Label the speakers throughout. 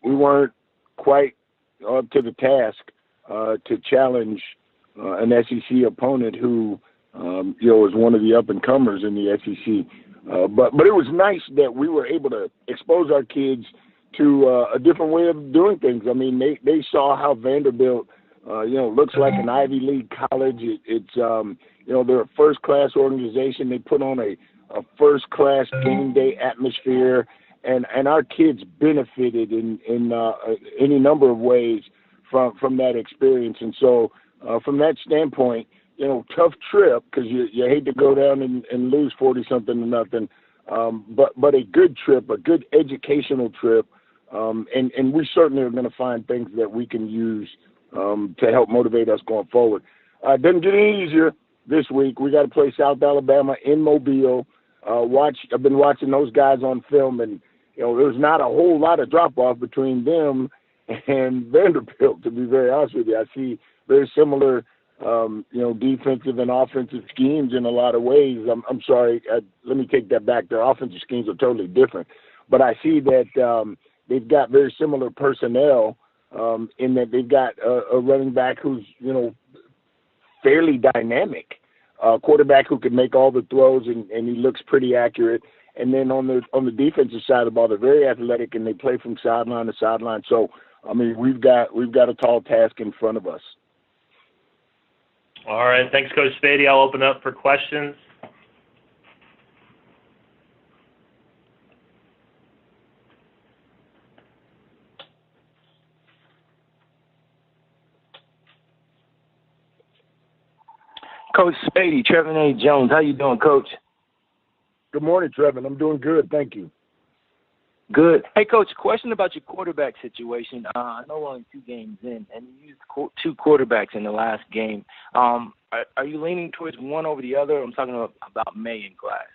Speaker 1: we weren't quite up to the task to challenge an SEC opponent who is one of the up and comers in the SEC. But it was nice that we were able to expose our kids to a different way of doing things. I mean, they saw how Vanderbilt, looks like an Ivy League college. It's they're a first-class organization. They put on a first-class game day atmosphere, and our kids benefited in any number of ways from that experience. And so from that standpoint, tough trip because you hate to go down and lose 40-something to nothing, but a good trip, a good educational trip, and we certainly are going to find things that we can use to help motivate us going forward. It doesn't get any easier this week. We got to play South Alabama in Mobile. I've been watching those guys on film, and there's not a whole lot of drop-off between them and Vanderbilt, to be very honest with you. I see very similar defensive and offensive schemes in a lot of ways. I'm sorry, let me take that back. Their offensive schemes are totally different. But I see that they've got very similar personnel in that they've got a running back who's, fairly dynamic, quarterback who can make all the throws and he looks pretty accurate. And then on the defensive side of the ball, they're very athletic and they play from sideline to sideline. So, I mean, we've got a tall task in front of us.
Speaker 2: All right. Thanks, Coach Spady. I'll open up for questions.
Speaker 3: Coach Spady, Trevor A. Jones. How you doing, Coach?
Speaker 1: Good morning, Trevor. I'm doing good. Thank you.
Speaker 3: Good. Hey, Coach, question about your quarterback situation. I know we're only 2 games in, and you used 2 quarterbacks in the last game. Are you leaning towards one over the other? I'm talking about May and Glass.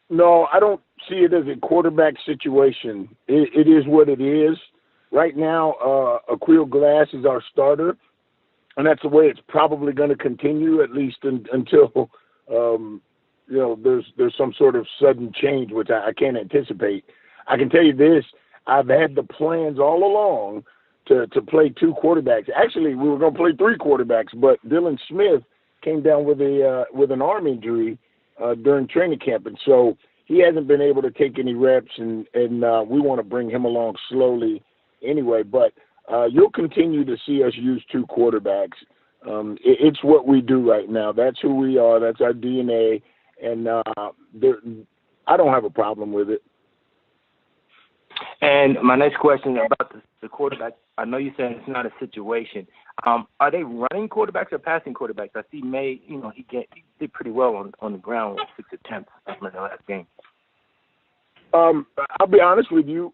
Speaker 1: No, I don't see it as a quarterback situation. It is what it is. Right now, Aqeel Glass is our starter, and that's the way it's probably going to continue, at least until there's some sort of sudden change, which I can't anticipate. I can tell you this: I've had the plans all along to play 2 quarterbacks. Actually, we were going to play 3 quarterbacks, but Dylan Smith came down with an arm injury during training camp, and so he hasn't been able to take any reps, and we want to bring him along slowly anyway. But you'll continue to see us use 2 quarterbacks. It's what we do right now. That's who we are. That's our DNA. And I don't have a problem with it.
Speaker 3: And my next question about the quarterback. I know you said it's not a situation. Are they running quarterbacks or passing quarterbacks? I see May, he did pretty well on the ground with 6 attempts in the last game.
Speaker 1: I'll be honest with you.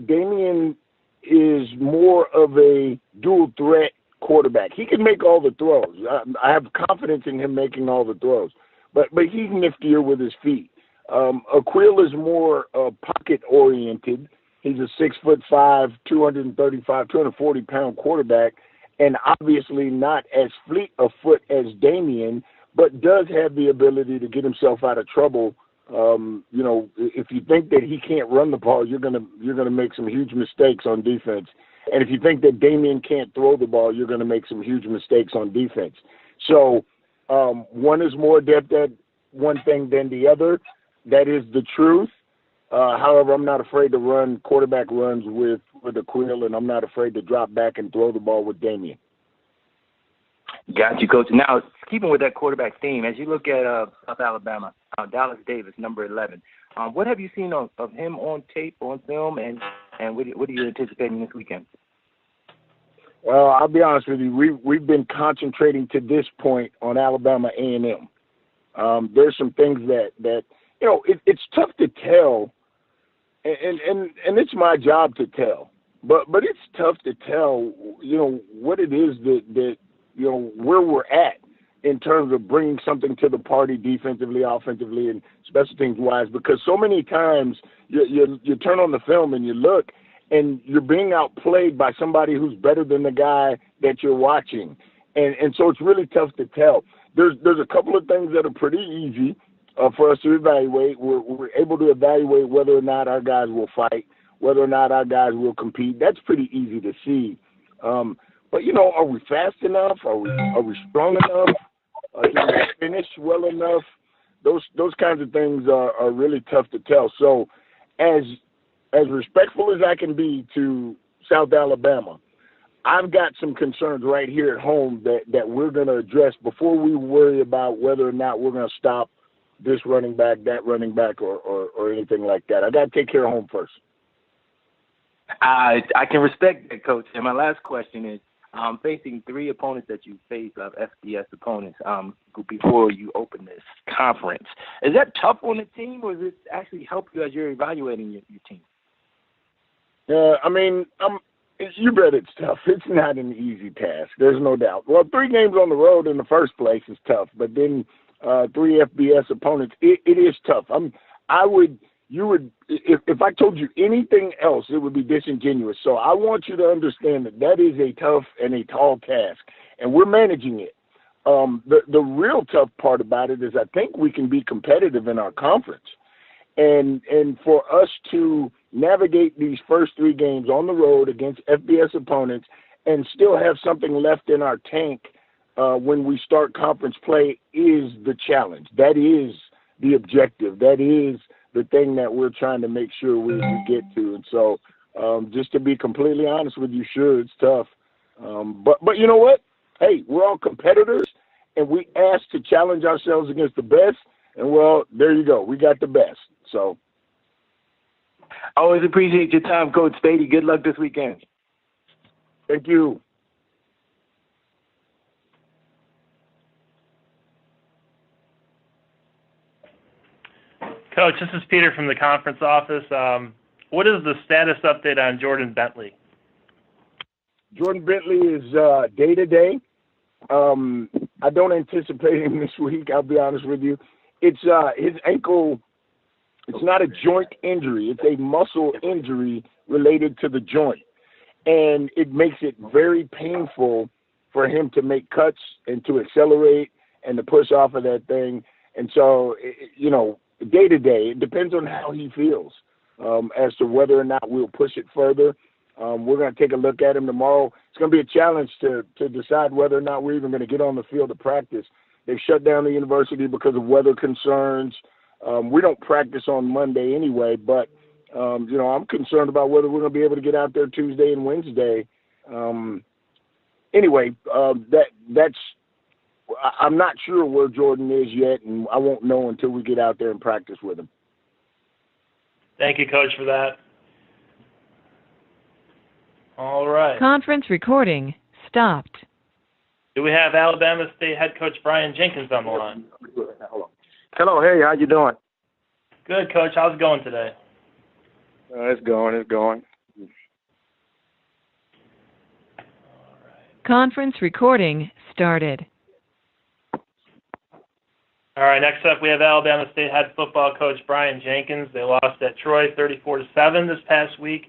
Speaker 1: Damian is more of a dual threat quarterback. He can make all the throws. I have confidence in him making all the throws. But he's niftier with his feet. Aqeel is more pocket-oriented. He's a 6'5", 240-pound quarterback, and obviously not as fleet of foot as Damian, but does have the ability to get himself out of trouble. If you think that he can't run the ball, you're gonna make some huge mistakes on defense. And if you think that Damian can't throw the ball, you're gonna make some huge mistakes on defense. So one is more adept at one thing than the other. That is the truth. However, I'm not afraid to run quarterback runs with Aqeel, and I'm not afraid to drop back and throw the ball with Damian.
Speaker 3: Got you, Coach. Now, keeping with that quarterback theme, as you look at South Alabama, Dallas Davis, number 11, what have you seen of him on tape, on film, and what are you anticipating this weekend?
Speaker 1: Well, I'll be honest with you. We've been concentrating to this point on Alabama A&M. There's some things that it's tough to tell, and it's my job to tell. But it's tough to tell, what it is that where we're at in terms of bringing something to the party defensively, offensively, and special teams wise. Because so many times you turn on the film and you look, and you're being outplayed by somebody who's better than the guy that you're watching. And so it's really tough to tell. There's a couple of things that are pretty easy for us to evaluate. We're able to evaluate whether or not our guys will fight. whether or not our guys will compete. That's pretty easy to see. But, you know, are we fast enough? Are we strong enough? Can we finish well enough? Those kinds of things are really tough to tell. So as respectful as I can be to South Alabama, I've got some concerns right here at home that we're going to address before we worry about whether or not we're going to stop this running back, that running back, or anything like that. I got to take care of home first.
Speaker 3: I can respect that, Coach. And my last question is, facing three opponents that you faced, FBS opponents, before you open this conference, is that tough on the team, or does it actually help you as you're evaluating your team?
Speaker 1: I mean, you bet it's tough. It's not an easy task. There's no doubt. Well, 3 games on the road in the first place is tough, but then 3 FBS opponents, it is tough. If I told you anything else, it would be disingenuous. So I want you to understand that is a tough and a tall task, and we're managing it. The real tough part about it is I think we can be competitive in our conference. And for us to navigate these first 3 games on the road against FBS opponents and still have something left in our tank when we start conference play is the challenge. That is the objective. That is the thing that we're trying to make sure we get to. And so just to be completely honest with you, sure, it's tough. But you know what? Hey, we're all competitors, and we asked to challenge ourselves against the best. And, well, there you go. We got the best. So
Speaker 3: I always appreciate your time, Coach Spady. Good luck this weekend.
Speaker 1: Thank you.
Speaker 2: Coach, this is Peter from the conference office. What is the status update on Jordan Bentley?
Speaker 1: Jordan Bentley is day-to-day. I don't anticipate him this week, I'll be honest with you. It's his ankle. It's not a joint injury. It's a muscle injury related to the joint. And it makes it very painful for him to make cuts and to accelerate and to push off of that thing. And so, you know, day-to-day, it depends on how he feels as to whether or not we'll push it further. We're going to take a look at him tomorrow. It's going to be a challenge to decide whether or not we're even going to get on the field to practice. They've shut down the university because of weather concerns. We don't practice on Monday anyway, but, you know, I'm concerned about whether we're going to be able to get out there Tuesday and Wednesday. Anyway, that's I'm not sure where Jordan is yet, and I won't know until we get out there and practice with him.
Speaker 2: Thank you, Coach, for that. All right.
Speaker 4: Conference recording stopped.
Speaker 2: Do we have Alabama State head coach Brian Jenkins on the line?
Speaker 5: Hello, hey, how you doing?
Speaker 2: Good, Coach. How's it going today?
Speaker 5: It's going.
Speaker 4: Conference recording started.
Speaker 2: All right, next up we have Alabama State head football coach Brian Jenkins. They lost at Troy 34-7 this past week.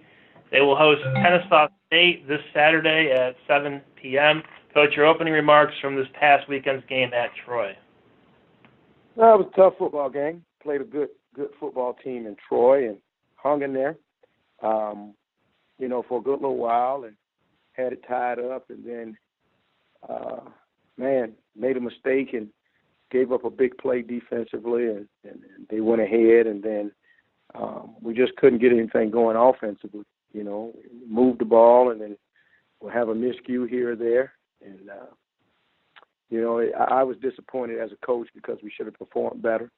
Speaker 2: They will host Kennesaw State this Saturday at 7 p.m. Coach, your opening remarks from this past weekend's game at Troy.
Speaker 5: Well, it was a tough football game. Played a good football team in Troy and hung in there, you know, for a good little while and had it tied up, and then, made a mistake and gave up a big play defensively, and they went ahead, and then we just couldn't get anything going offensively. You know, move the ball, and then we'll have a miscue here or there. And, you know, I was disappointed as a coach because we should have performed better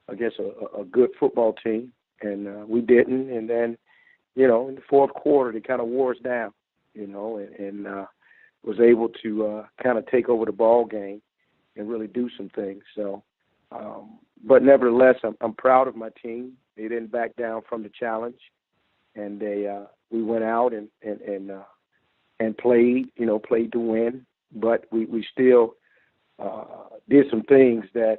Speaker 5: against a good football team, and we didn't. And then, you know, in the fourth quarter, they kind of wore us down, you know, and was able to kind of take over the ball game and really do some things. So, but nevertheless, I'm proud of my team. They didn't back down from the challenge, and we went out and played to win. But we still did some things that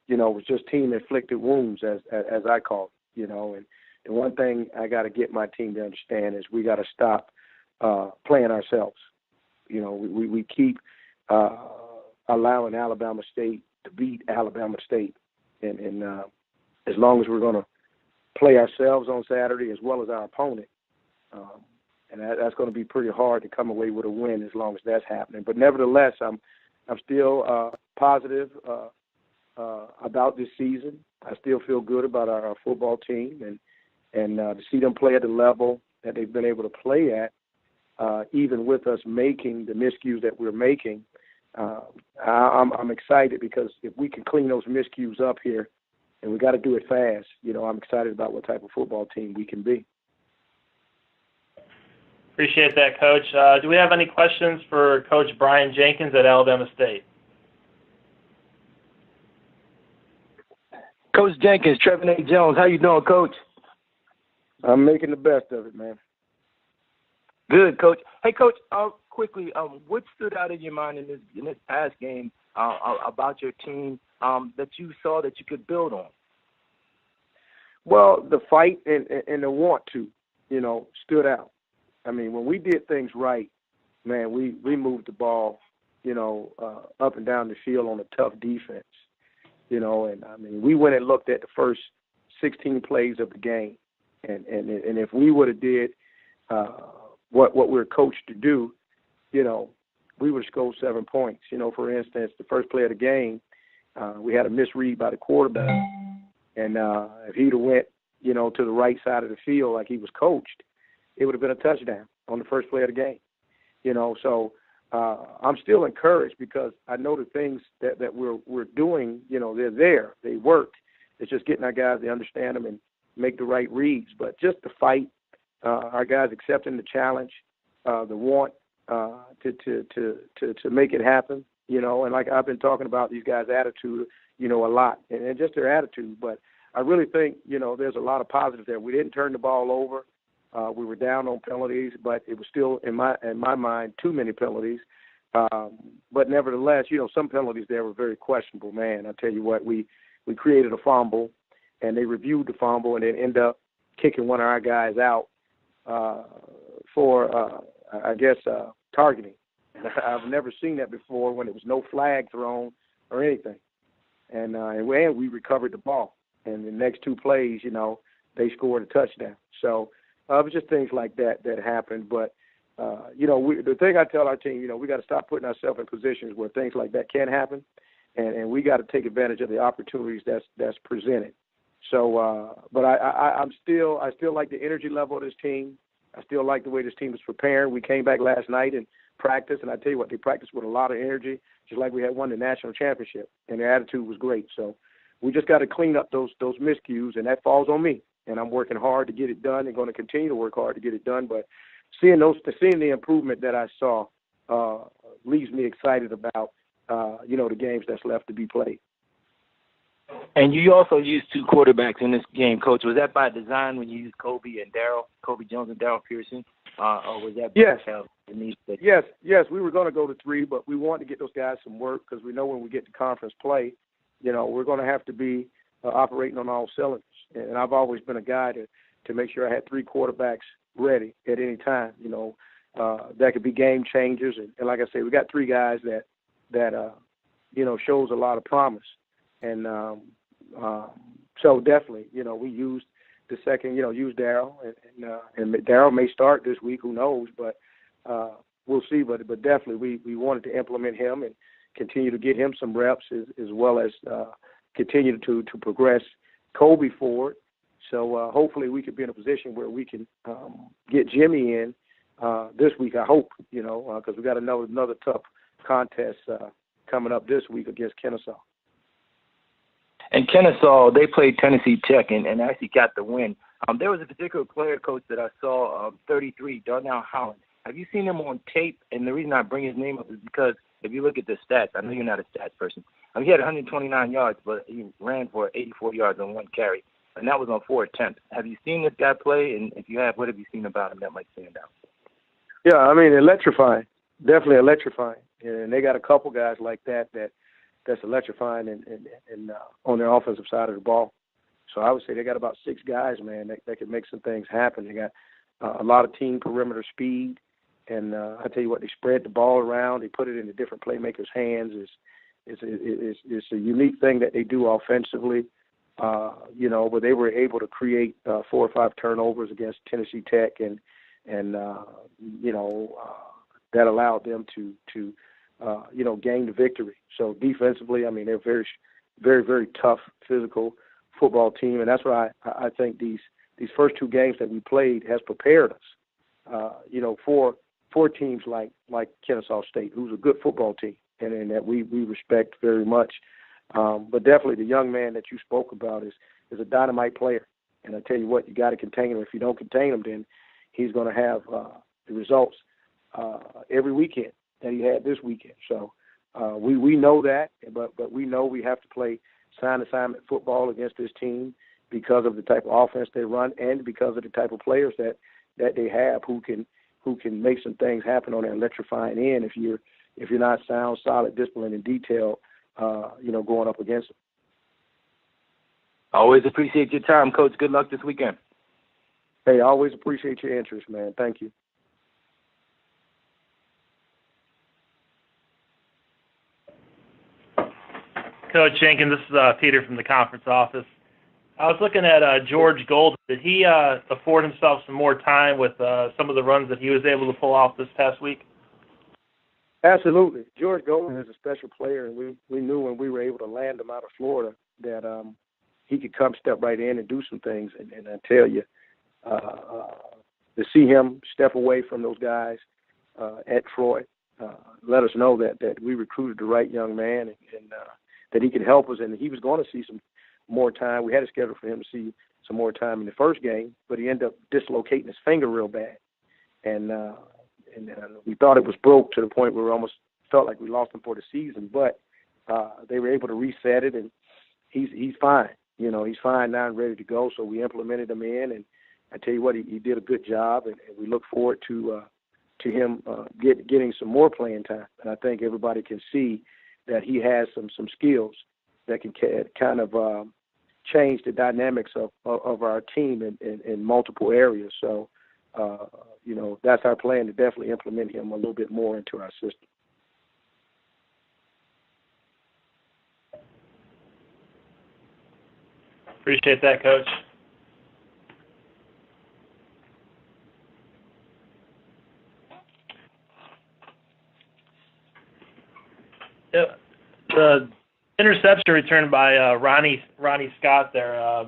Speaker 5: was just team inflicted wounds, as I call it. You know, and one thing I got to get my team to understand is we got to stop playing ourselves. You know, we keep allowing Alabama State to beat Alabama State, and as long as we're going to play ourselves on Saturday as well as our opponent. And that's going to be pretty hard to come away with a win as long as that's happening. But nevertheless, I'm still positive about this season. I still feel good about our football team, and to see them play at the level that they've been able to play at, even with us making the miscues that we're making. I'm excited because if we can clean those miscues up here, and we got to do it fast, I'm excited about what type of football team we can be.
Speaker 2: Appreciate that, Coach. Do we have any questions for Coach Brian Jenkins at Alabama State?
Speaker 3: Coach Jenkins, Trevor A. Jones, how you doing, Coach?
Speaker 5: I'm making the best of it, man.
Speaker 3: Good, Coach. Hey, Coach, quickly, what stood out in your mind in this past game about your team that you saw that you could build on?
Speaker 5: Well, the fight and the want to, stood out. I mean, when we did things right, man, we moved the ball, up and down the field on a tough defense, and I mean, we went and looked at the first 16 plays of the game, and if we would have did what we're coached to do, we would have scored 7 points. For instance, the first play of the game, we had a misread by the quarterback, and if he'd have went, to the right side of the field like he was coached, it would have been a touchdown on the first play of the game. So I'm still encouraged because I know the things that we're doing, they're there. They work. It's just getting our guys to understand them and make the right reads. But just the fight, our guys accepting the challenge, the want to make it happen, and like I've been talking about these guys' attitude, a lot, and just their attitude. But I really think, there's a lot of positives there. We didn't turn the ball over. We were down on penalties, but it was still, in my mind, too many penalties. But nevertheless, some penalties there were very questionable. Man, I tell you what, we created a fumble, and they reviewed the fumble, and then end up kicking one of our guys out for, targeting. I've never seen that before when there was no flag thrown or anything. And we recovered the ball. And the next two plays, they scored a touchdown. So it was just things like that happened. But, the thing I tell our team, we got to stop putting ourselves in positions where things like that can happen. And we got to take advantage of the opportunities that's presented. So, but I still like the energy level of this team. I still like the way this team is preparing. We came back last night and practiced, and I tell you what, they practiced with a lot of energy, just like we had won the national championship, and their attitude was great. So we just got to clean up those miscues, and that falls on me. And I'm working hard to get it done and going to continue to work hard to get it done. But seeing the improvement that I saw leaves me excited about, the games that's left to be played.
Speaker 3: And you also used two quarterbacks in this game, Coach. Was that by design when you used Kobe Jones and Darrell Pearson? Or was that the need? Yes, we were going to go to 3, but we wanted to get those guys some work because we know when we get to conference play, we're going to have to be operating on all cylinders. And I've always been a guy to make sure I had 3 quarterbacks ready at any time. That could be game changers. And like I say, we got 3 guys that shows a lot of promise. And so definitely, we used the second, used Darrell, and Darrell may start this week, who knows, but we'll see. But definitely, we wanted to implement him and continue to get him some reps as well as continue to progress Kobe forward. So hopefully we could be in a position where we can get Jimmy in this week, I hope, because we got another tough contest coming up this week against Kennesaw. And Kennesaw, they played Tennessee Tech and actually got the win. There was a particular player, Coach, that I saw, 33, Darnell Holland. Have you seen him on tape? And the reason I bring his name up is because if you look at the stats, I know you're not a stats person. He had 129 yards, but he ran for 84 yards on 1 carry, and that was on 4 attempts. Have you seen this guy play? And if you have, what have you seen about him that might stand out?
Speaker 5: Yeah, I mean, electrifying, definitely electrifying. And they got a couple guys like that's electrifying and on their offensive side of the ball. So I would say they got about 6 guys, man, that can make some things happen. They got a lot of team perimeter speed, and I tell you what, they spread the ball around. They put it in the different playmakers' hands. It's a unique thing that they do offensively. but they were able to create 4 or 5 turnovers against Tennessee Tech, and that allowed them to gain the victory. So defensively, I mean, they're very, very, very tough, physical football team, and that's why I think these first 2 games that we played has prepared us, for teams like Kennesaw State, who's a good football team, and that we respect very much. But definitely the young man that you spoke about is a dynamite player. And I tell you what, you got to contain him. If you don't contain him, then he's going to have the results every weekend that he had this weekend. So we know that, but we know we have to play sign assignment football against this team because of the type of offense they run and because of the type of players that they have who can make some things happen on an electrifying end if you're not sound, solid, disciplined, and detailed, going up against them.
Speaker 3: Always appreciate your time, Coach. Good luck this weekend.
Speaker 5: Hey, I always appreciate your interest, man. Thank you.
Speaker 2: Coach Jenkins, this is Peter from the conference office. I was looking at George Golden. Did he afford himself some more time with some of the runs that he was able to pull off this past week?
Speaker 5: Absolutely. George Golden is a special player, and we knew when we were able to land him out of Florida that he could come step right in and do some things. And I tell you, to see him step away from those guys at Troy let us know that we recruited the right young man and that he could help us, and he was going to see some more time. We had a schedule for him to see some more time in the first game, but he ended up dislocating his finger real bad. And we thought it was broke to the point where we almost felt like we lost him for the season, but they were able to reset it, and he's fine. He's fine now and ready to go, so we implemented him in, and I tell you what, he did a good job, and we look forward to him getting some more playing time. And I think everybody can see that he has some skills that can kind of change the dynamics of our team in multiple areas. So, that's our plan, to definitely implement him a little bit more into our system.
Speaker 2: Appreciate that, Coach. The interception returned by Ronnie Scott there,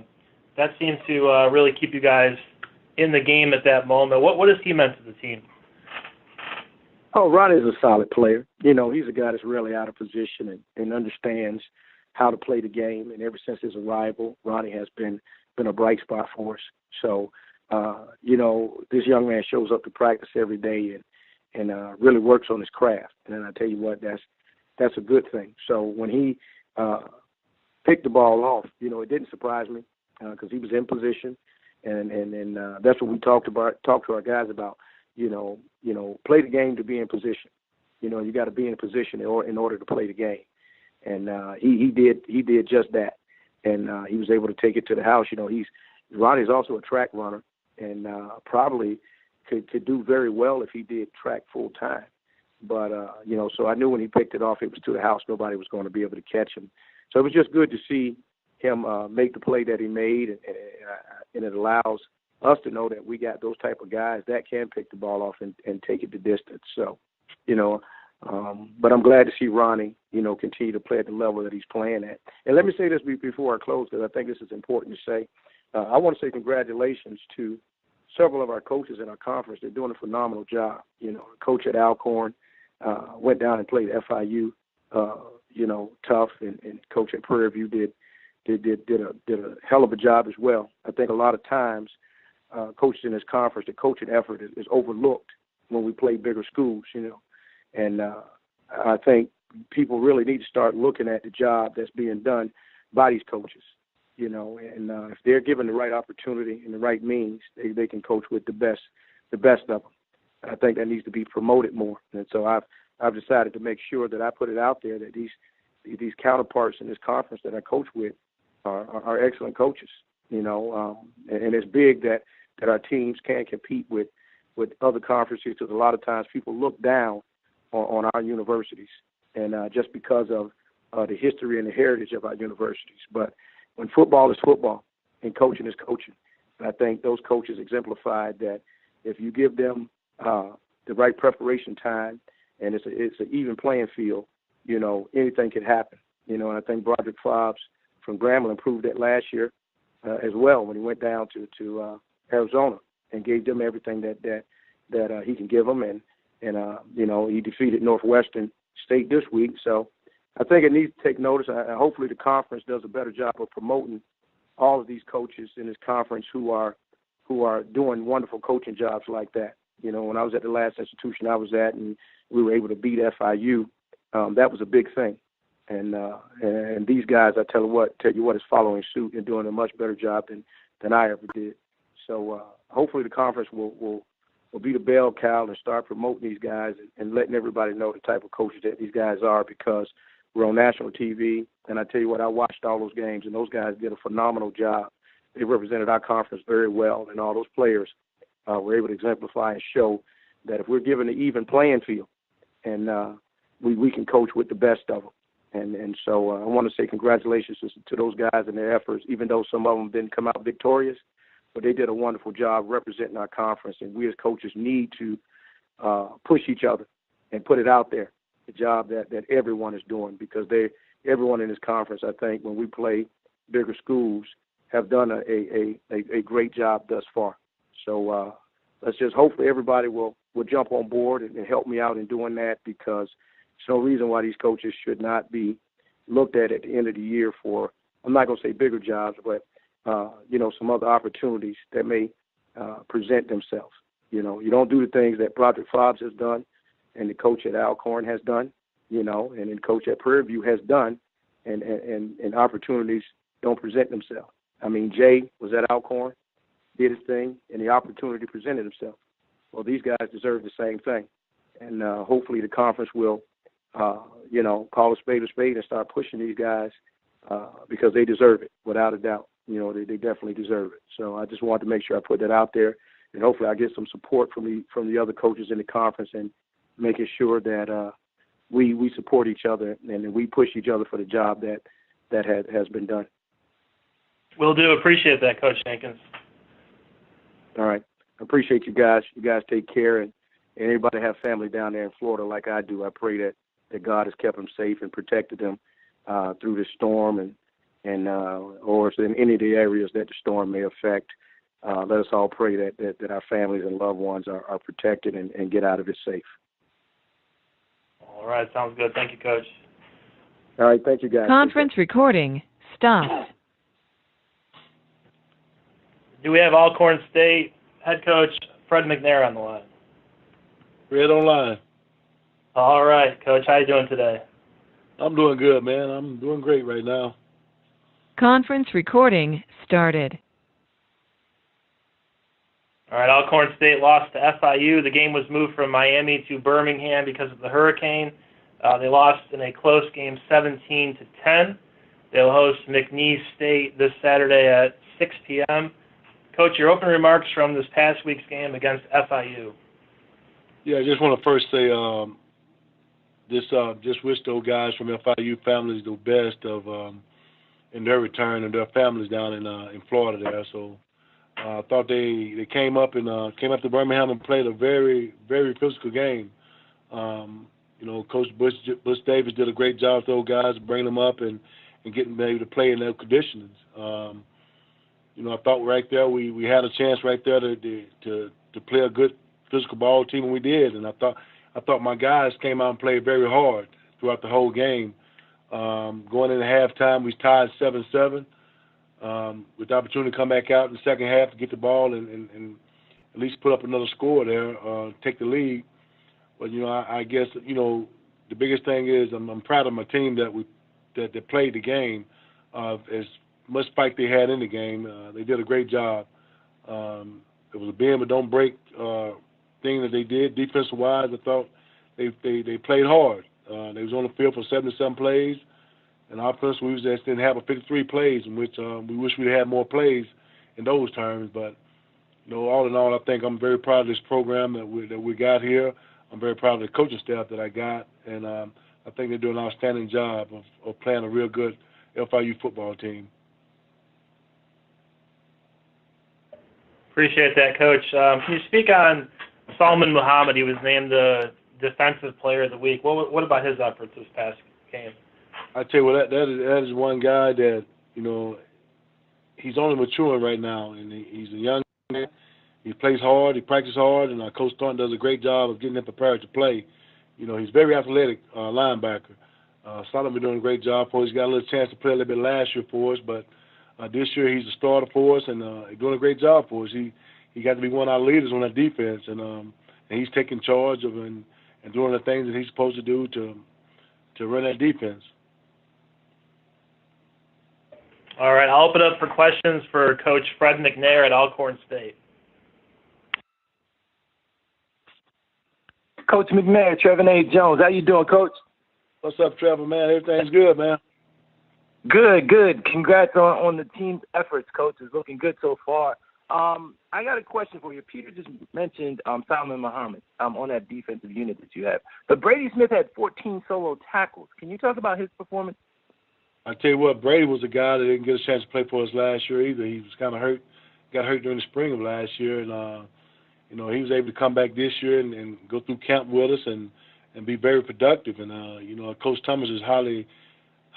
Speaker 2: that seemed to really keep you guys in the game at that moment. What has he meant to the team?
Speaker 5: Oh, Ronnie's a solid player. He's a guy that's really out of position and understands how to play the game. And ever since his arrival, Ronnie has been a bright spot for us. So, this young man shows up to practice every day and really works on his craft. And I tell you what, that's a good thing. So when he picked the ball off, it didn't surprise me because he was in position, and that's what we talked to our guys about. Play the game to be in position. You got to be in position in order to play the game, and he did just that, and he was able to take it to the house. Ronnie's also a track runner, and probably could do very well if he did track full time. But, so I knew when he picked it off, it was to the house. Nobody was going to be able to catch him. So it was just good to see him make the play that he made, and it allows us to know that we got those type of guys that can pick the ball off and take it the distance. So, but I'm glad to see Ronnie, continue to play at the level that he's playing at. And let me say this before I close, because I think this is important to say. I want to say congratulations to several of our coaches in our conference. They're doing a phenomenal job. Coach at Alcorn went down and played FIU, tough, and coach at Prairie View did a hell of a job as well. I think a lot of times coaches in this conference, the coaching effort is overlooked when we play bigger schools, and I think people really need to start looking at the job that's being done by these coaches, and if they're given the right opportunity and the right means, they can coach with the best of them. I think that needs to be promoted more, and so I've decided to make sure that I put it out there that these counterparts in this conference that I coach with are excellent coaches, and it's big that our teams can compete with other conferences, because a lot of times people look down on our universities, and just because of the history and the heritage of our universities. But when football is football and coaching is coaching. And I think those coaches exemplified that if you give them the right preparation time and it's an even playing field, anything can happen. And I think Broderick Fobbs from Grambling proved that last year as well when he went down to Arizona and gave them everything that he can give them. And he defeated Northwestern State this week. So I think it needs to take notice. Hopefully the conference does a better job of promoting all of these coaches in this conference who are doing wonderful coaching jobs like that. When I was at the last institution I was at and we were able to beat FIU, that was a big thing. And these guys, I tell you what, is following suit and doing a much better job than I ever did. So hopefully the conference will be the bell cow and start promoting these guys and letting everybody know the type of coaches that these guys are, because we're on national TV. And I tell you what, I watched all those games, and those guys did a phenomenal job. They represented our conference very well, and all those players were able to exemplify and show that if we're given an even playing field, and we can coach with the best of them. And so I want to say congratulations to those guys and their efforts, even though some of them didn't come out victorious. But they did a wonderful job representing our conference, and we as coaches need to push each other and put it out there, the job that everyone is doing, because everyone in this conference, I think, when we play bigger schools, have done a great job thus far. So let's just hopefully everybody will jump on board and help me out in doing that, because there's no reason why these coaches should not be looked at the end of the year for, I'm not going to say bigger jobs, but some other opportunities that may present themselves. You don't do the things that Broderick Fobbs has done and the coach at Alcorn has done, and the coach at Prairie has done, and opportunities don't present themselves. I mean, Jay was at Alcorn, did his thing, and the opportunity presented himself. Well, these guys deserve the same thing. And hopefully the conference will, call a spade and start pushing these guys because they deserve it, without a doubt. They definitely deserve it. So I just wanted to make sure I put that out there, and hopefully I get some support from the other coaches in the conference, and making sure that we support each other and we push each other for the job that has been done.
Speaker 2: Will do. Appreciate that, Coach Jenkins.
Speaker 5: All right. I appreciate you guys. You guys take care, and anybody have family down there in Florida like I do, I pray that God has kept them safe and protected them through this storm, and or if in any of the areas that the storm may affect. Let us all pray that our families and loved ones are protected and get out of it safe.
Speaker 2: All right. Sounds good. Thank you, Coach.
Speaker 5: All right. Thank you, guys.
Speaker 4: Conference recording stopped.
Speaker 2: Do we have Alcorn State head coach Fred McNair on the line?
Speaker 6: Fred online.
Speaker 2: All right, Coach. How you doing today?
Speaker 6: I'm doing good, man. I'm doing great right now.
Speaker 4: Conference recording started.
Speaker 2: All right, Alcorn State lost to FIU. The game was moved from Miami to Birmingham because of the hurricane. They lost in a close game 17-10. They'll host McNair State this Saturday at 6 p.m. Coach, your opening remarks from this past week's game against FIU.
Speaker 6: Yeah, I just want to first say just wish those guys from FIU families the best of in their return and their families down in Florida there. So I thought they came up to Birmingham and played a very, very physical game. Coach Bush Davis did a great job with those guys, bringing them up and getting them able to play in their conditions. I thought right there we had a chance right there to play a good physical ball team, and we did. And I thought my guys came out and played very hard throughout the whole game. Going into halftime, we tied 7-7 with the opportunity to come back out in the second half to get the ball and at least put up another score there, take the lead. But I guess the biggest thing is I'm proud of my team that played the game as much fight they had in the game. They did a great job. It was a bend but don't break thing that they did defensive-wise. I thought they played hard. They was on the field for 77 plays, and offense we just didn't have 53 plays, in which we wish we had more plays in those terms. But all in all, I think I'm very proud of this program that we got here. I'm very proud of the coaching staff that I got, and I think they're doing an outstanding job of playing a real good FIU football team.
Speaker 2: Appreciate that, Coach. Can you speak on Solomon Muhammad? He was named the Defensive Player of the Week. What about his efforts this past game?
Speaker 6: I tell you what, that is one guy that, he's only maturing right now, and he's a young man. He plays hard, he practices hard, and Coach Thornton does a great job of getting him prepared to play. He's very athletic linebacker. Solomon been doing a great job for us. He's got a little chance to play a little bit last year for us, but this year he's a starter for us, and he's doing a great job for us. He got to be one of our leaders on that defense, and he's taking charge of and doing the things that he's supposed to do to run that defense.
Speaker 2: All right, I'll open up for questions for Coach Fred McNair at Alcorn State.
Speaker 3: Coach McNair, Trevor A. Jones. How you doing, Coach?
Speaker 6: What's up, Trevor, man? Everything's good, man.
Speaker 3: Good. Congrats on the team's efforts, Coach. It's looking good so far. I got a question for you. Peter just mentioned Solomon Muhammad on that defensive unit that you have. But Brady Smith had 14 solo tackles. Can you talk about his performance?
Speaker 6: I tell you what, Brady was a guy that didn't get a chance to play for us last year either. He was kind of hurt, got hurt during the spring of last year, and he was able to come back this year and go through camp with us and be very productive. And Coach Thomas is highly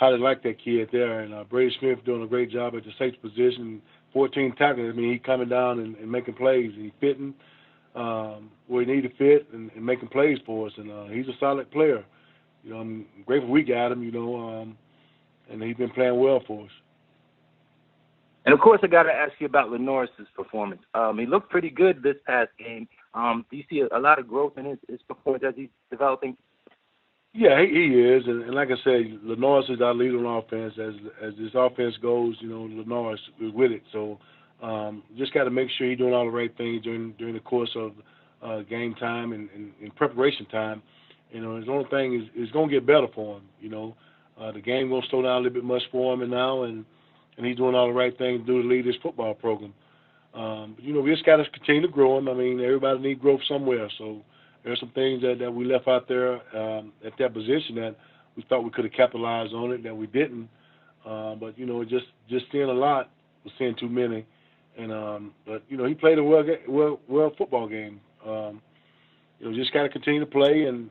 Speaker 6: like that kid there, and Brady Smith doing a great job at the safety position. 14 tackles. I mean, he coming down and making plays. He's fitting where he need to fit and making plays for us. And he's a solid player. I'm grateful we got him. And he's been playing well for us.
Speaker 3: And, of course, I got to ask you about Lenoris's performance. He looked pretty good this past game. Do you see a lot of growth in his performance as he's developing?
Speaker 6: Yeah, he is. And like I said, Lenoris is our leader on offense. As this offense goes, Lenoris is with it. So just got to make sure he's doing all the right things during the course of game time and preparation time. His only thing is going to get better for him, The game going to slow down a little bit much for him now, and he's doing all the right things to do to lead this football program. We just got to continue to grow him. I mean, everybody needs growth somewhere. So there's some things that we left out there at that position that we thought we could have capitalized on it that we didn't. But just seeing a lot, was seeing too many. And but he played a well football game. Just got to continue to play and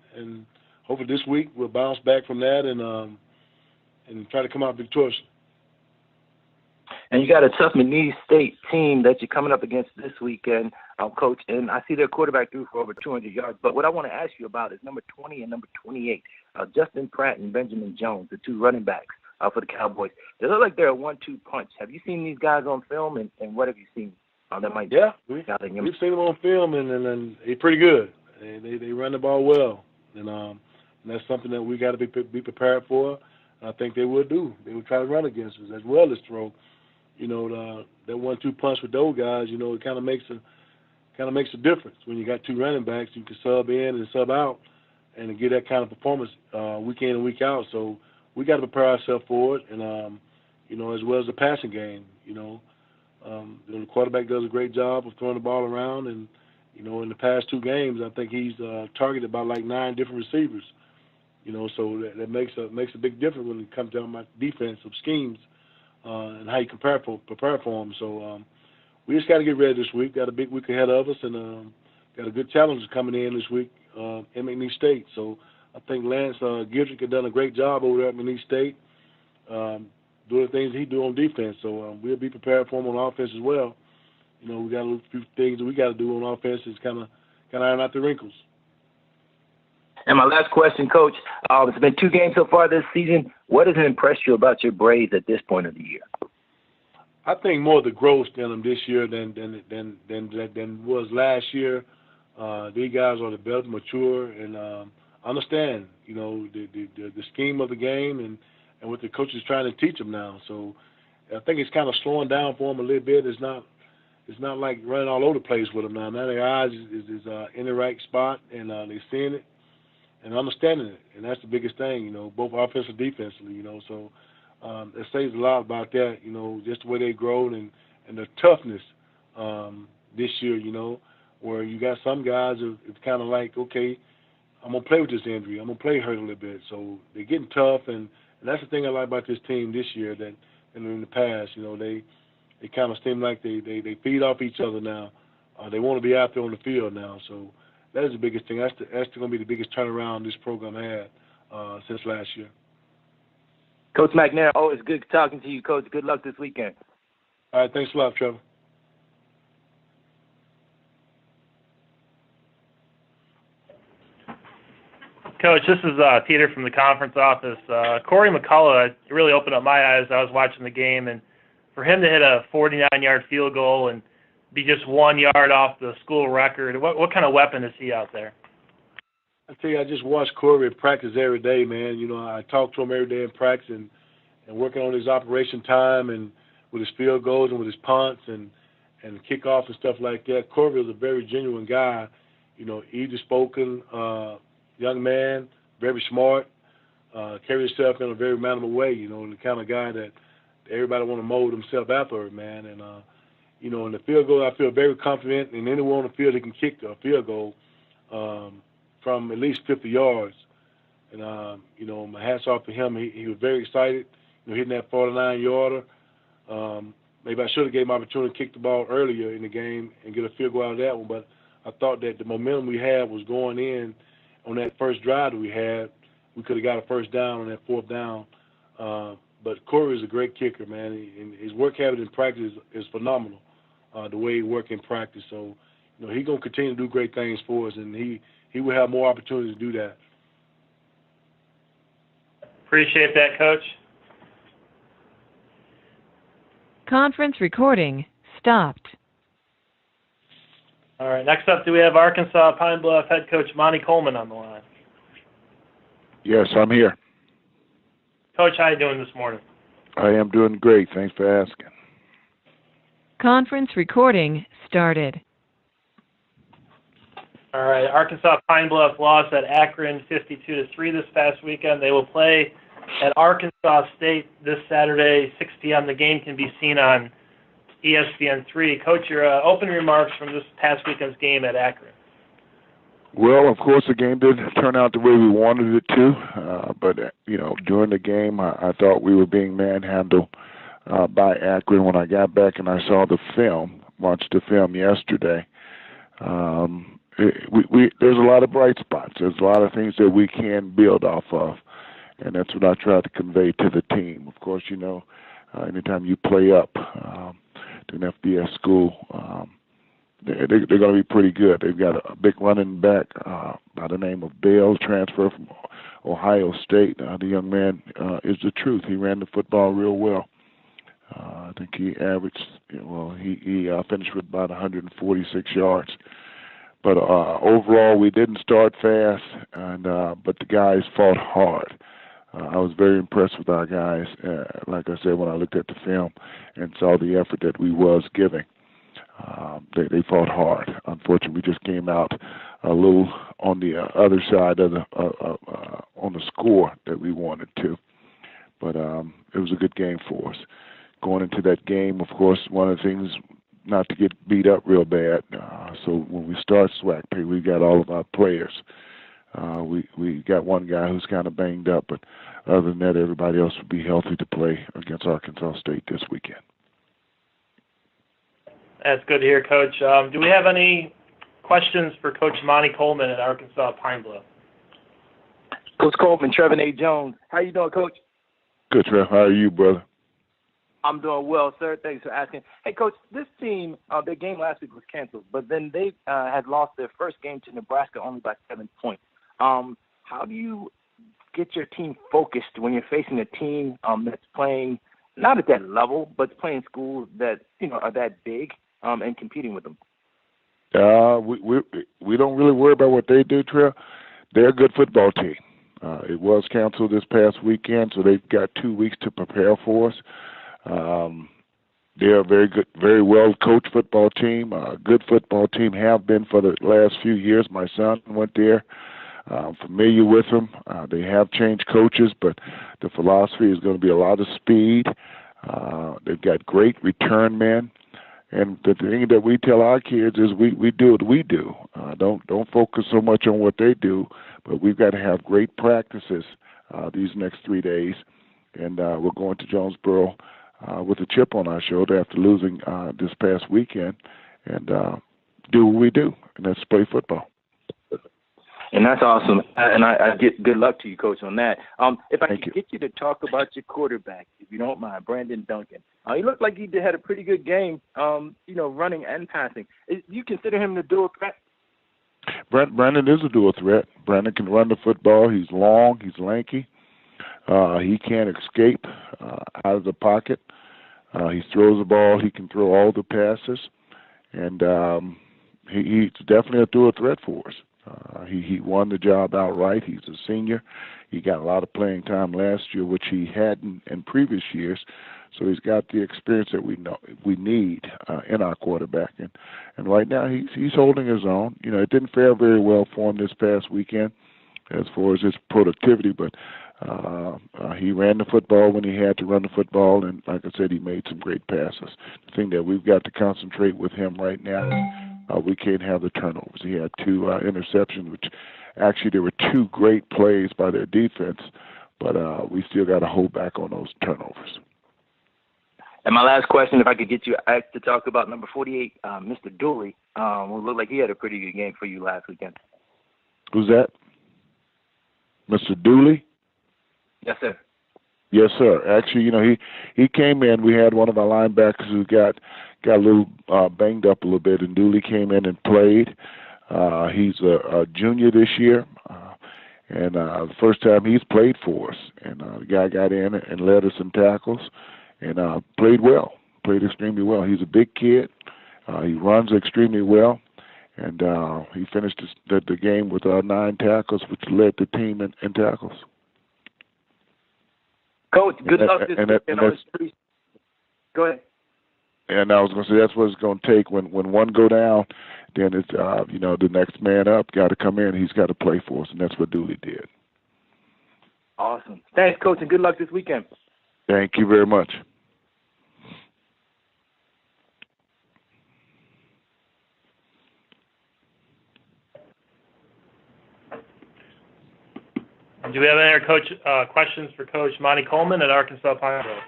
Speaker 6: hopefully this week we'll bounce back from that and try to come out victorious.
Speaker 3: And you got a tough McNair State team that you're coming up against this weekend, Coach. And I see their quarterback threw for over 200 yards. But what I want to ask you about is number 20 and number 28, Justin Pratt and Benjamin Jones, the two running backs for the Cowboys. They look like they're a 1-2 punch. Have you seen these guys on film, and what have you seen?
Speaker 6: We've seen them on film, and they're pretty good. They run the ball well, and that's something that we got to be prepared for. I think they will do. They will try to run against us as well as throw. That 1-2 punch with those guys, it kind of makes a difference when you got two running backs. You can sub in and sub out, and get that kind of performance week in and week out. So we got to prepare ourselves for it, and as well as the passing game. The quarterback does a great job of throwing the ball around, and in the past two games, I think he's targeted by like 9 different receivers. So that makes a big difference when it comes down to my defensive schemes and how you prepare for them. So we just got to get ready this week. Got a big week ahead of us, and got a good challenge coming in this week in McNair State. So I think Lance Gidrick has done a great job over there at McNair State, doing the things he do on defense. So we'll be prepared for him on offense as well. We got a few things that we got to do on offense is kind of iron out the wrinkles.
Speaker 3: And my last question, Coach, it's been 2 games so far this season. What has impressed you about your Braves at this point of the year?
Speaker 6: I think more the growth in them this year than was last year. These guys are developed, mature, and understand, the scheme of the game and what the coach is trying to teach them now. So I think it's kind of slowing down for them a little bit. It's not like running all over the place with them now. Now their eyes is in the right spot, and they're seeing it and understanding it, and that's the biggest thing, both offensively and defensively, So it says a lot about that, just the way they grow and the toughness this year, where you got some guys it's kind of like, okay, I'm going to play with this injury. I'm going to play hurt a little bit. So they're getting tough, and that's the thing I like about this team this year that in the past, they kind of seem like they feed off each other now. They want to be out there on the field now. So that is the biggest thing. That's going to be the biggest turnaround this program had since last year.
Speaker 3: Coach McNair, always good talking to you, Coach. Good luck this weekend.
Speaker 6: All right, thanks a lot, Trevor.
Speaker 2: Coach, this is Peter from the conference office. Corey McCullough really opened up my eyes. I was watching the game, and for him to hit a 49-yard field goal and be just 1 yard off the school record, what kind of weapon is he out there?
Speaker 6: I tell you, I just watch Corey practice every day, man. You know, I talk to him every day in practice and working on his operation time and with his field goals and with his punts and kickoff and stuff like that. Corey is a very genuine guy, you know, easy-spoken, young man, very smart, carry himself in a very mannerable way, you know, the kind of guy that everybody want to mold himself after, man. And, you know, in the field goal, I feel very confident, and anyone on the field that can kick a field goal from at least 50 yards. And, you know, my hat's off to him. He was very excited, you know, hitting that 49-yarder. Maybe I should have gave him an opportunity to kick the ball earlier in the game and get a field goal out of that one, but I thought that the momentum we had was going in on that first drive that we had. We could have got a first down on that fourth down. But Corey is a great kicker, man. And his work habit in practice is phenomenal, the way he works in practice. So, you know, he's going to continue to do great things for us, and he will have more opportunities to do that.
Speaker 2: Appreciate that, Coach.
Speaker 4: Conference recording stopped.
Speaker 2: All right, next up, do we have Arkansas Pine Bluff head coach Monte Coleman on the line?
Speaker 1: Yes, I'm here.
Speaker 2: Coach, how you doing this morning?
Speaker 1: I am doing great. Thanks for asking.
Speaker 4: Conference recording started.
Speaker 2: All right, Arkansas Pine Bluff lost at Akron 52-3 this past weekend. They will play at Arkansas State this Saturday, 6 p.m. The game can be seen on ESPN3. Coach, your opening remarks from this past weekend's game at Akron.
Speaker 1: Well, of course, the game didn't turn out the way we wanted it to, but, you know, during the game, I thought we were being manhandled by Akron. When I got back and I saw the film, watched the film yesterday, there's a lot of bright spots. There's a lot of things that we can build off of, and that's what I tried to convey to the team. Of course, you know, anytime you play up to an FBS school, they're going to be pretty good. They've got a big running back by the name of Bell, transfer from Ohio State. The young man is the truth. He ran the football real well. I think he averaged, he finished with about 146 yards. But overall, we didn't start fast, but the guys fought hard. I was very impressed with our guys, like I said, when I looked at the film and saw the effort that we was giving. They fought hard. Unfortunately, we just came out a little on the other side of on the score that we wanted to. But it was a good game for us. Going into that game, of course, one of the things not to get beat up real bad. So when we start SWAC, we got all of our players. We got one guy who's kind of banged up, but other than that, everybody else would be healthy to play against Arkansas State this weekend.
Speaker 2: That's good to hear, Coach. Do we have any questions for Coach Monte Coleman at Arkansas Pine Bluff?
Speaker 3: Coach Coleman, Trevor A. Jones. How you doing, Coach?
Speaker 1: Good, Trevor. How are you, brother?
Speaker 3: I'm doing well, sir. Thanks for asking. Hey, Coach, this team, their game last week was canceled, but then they had lost their first game to Nebraska only by 7 points. How do you get your team focused when you're facing a team that's playing not at that level, but playing schools that, you know, are that big and competing with them?
Speaker 1: We don't really worry about what they do, Trev. They're a good football team. It was canceled this past weekend, so they've got 2 weeks to prepare for us. They're a very good, very well coached football team. A good football team, have been for the last few years. My son went there. I'm familiar with them. They have changed coaches, but the philosophy is going to be a lot of speed. They've got great return men. And the thing that we tell our kids is we do what we do. Don't focus so much on what they do, but we've got to have great practices these next 3 days. And we're going to Jonesboro with a chip on our shoulder after losing this past weekend. And
Speaker 7: do what we do, and that's play football.
Speaker 3: And that's awesome. And I get good luck to you, Coach, on that. If I could get you to talk about your quarterback, if you don't mind, Brandon Duncan. He looked like he had a pretty good game, running and passing. Do you consider him the dual threat?
Speaker 7: Brandon is a dual threat. Brandon can run the football. He's long. He's lanky. He can't escape out of the pocket. He throws the ball. He can throw all the passes. And he's definitely a dual threat for us. He won the job outright. He's a senior. He got a lot of playing time last year, which he hadn't in previous years. So he's got the experience that we need in our quarterback. And right now he's holding his own. It didn't fare very well for him this past weekend as far as his productivity, but he ran the football when he had to run the football, and like I said, he made some great passes. The thing that we've got to concentrate with him right now is we can't have the turnovers. He had 2 interceptions, which actually there were 2 great plays by their defense, but we still got to hold back on those turnovers.
Speaker 3: And my last question, if I could get you to talk about number 48, Mr. Dooley, who looked like he had a pretty good game for you last weekend.
Speaker 7: Who's that? Mr. Dooley?
Speaker 3: Yes, sir.
Speaker 7: Yes, sir. Actually, he came in. We had one of our linebackers who got a little banged up a little bit, and Dooley came in and played. He's a junior this year, and the first time he's played for us. And the guy got in and led us in tackles and played well, played extremely well. He's a big kid. He runs extremely well, and he finished the game with 9 tackles, which led the team in tackles.
Speaker 3: Coach, good luck this weekend. Go ahead.
Speaker 7: And I was going to say that's what it's going to take. When one go down, then it's the next man up got to come in. He's got to play for us, and that's what Dooley did.
Speaker 3: Awesome. Thanks, Coach, and good luck this weekend.
Speaker 7: Thank you very much.
Speaker 2: Do we have any other questions for Coach Monte Coleman at Arkansas Pine Grove?